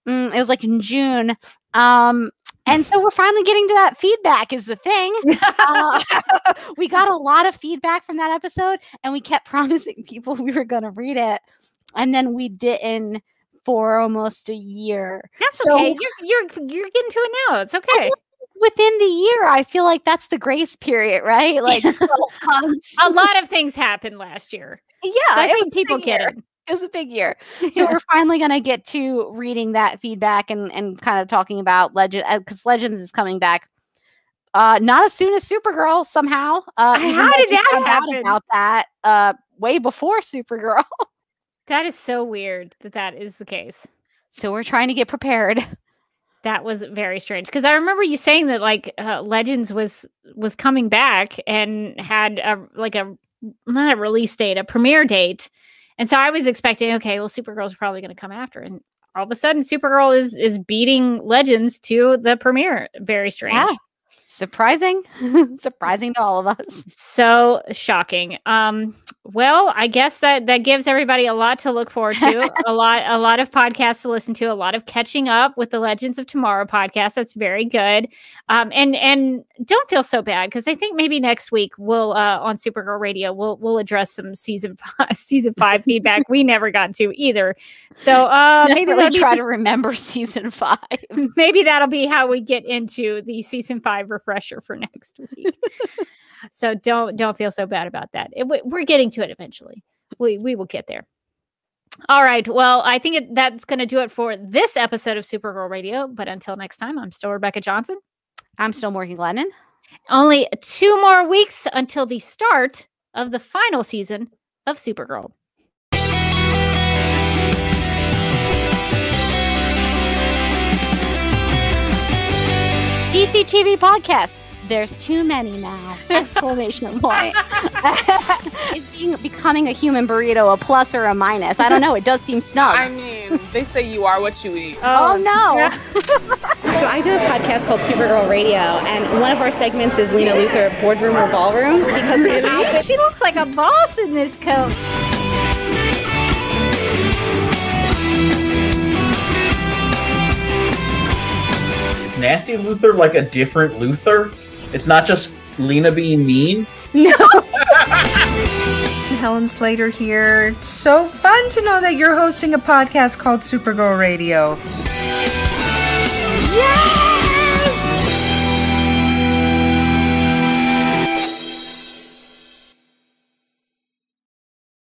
Speaker 2: It was like in June. And so we're finally getting to that feedback is the thing. We got a lot of feedback from that episode, and we kept promising people we were going to read it. And then we didn't for almost a year.
Speaker 7: That's okay. You're getting to it now. It's okay.
Speaker 2: Within the year, I feel like that's the grace period, right? Like
Speaker 7: a lot of things happened last year.
Speaker 2: Yeah.
Speaker 7: So I think people get it.
Speaker 2: It was a big year. So we're finally going to get to reading that feedback and kind of talking about Legends, because Legends is coming back not as soon as Supergirl somehow.
Speaker 7: How did that happen?
Speaker 2: About that way before Supergirl.
Speaker 7: That is so weird that is the case.
Speaker 2: So we're trying to get prepared.
Speaker 7: That was very strange, because I remember you saying that like Legends was coming back and had not a release date, a premiere date. And so I was expecting, okay, well, Supergirl's probably going to come after. And all of a sudden, Supergirl is beating Legends to the premiere. Very strange. Yeah.
Speaker 2: Surprising. Surprising to all of us.
Speaker 7: So shocking. Well, I guess that gives everybody a lot to look forward to. a lot of podcasts to listen to, a lot of catching up with the Legends of Tomorrow podcast. That's very good. And don't feel so bad, because I think maybe next week we'll on Supergirl Radio we'll address some season 5 feedback we never got to either. So maybe
Speaker 2: we'll try to remember season 5.
Speaker 7: Maybe that'll be how we get into the season 5 refresher for next week. So don't feel so bad about that. We're getting to it eventually. We will get there. All right. Well, I think that's going to do it for this episode of Supergirl Radio. But until next time, I'm still Rebecca Johnson.
Speaker 2: I'm still Morgan Glennon.
Speaker 7: Only 2 more weeks until the start of the final season of Supergirl.
Speaker 2: DC TV podcast. There's too many now! Exclamation point. Is becoming a human burrito a plus or a minus? I don't know. It does seem snug.
Speaker 3: I mean, they say you are what you eat.
Speaker 2: Oh no!
Speaker 7: Yeah.
Speaker 4: So I do a podcast called Supergirl Radio, and one of our segments is Lena Luthor, Boardroom or Ballroom, because
Speaker 7: She looks like a boss in this coat.
Speaker 5: Is Nasty Luthor like a different Luthor? It's not just Lena being mean?
Speaker 7: No.
Speaker 6: Helen Slater here. It's so fun to know that you're hosting a podcast called Supergirl Radio.
Speaker 2: Yeah!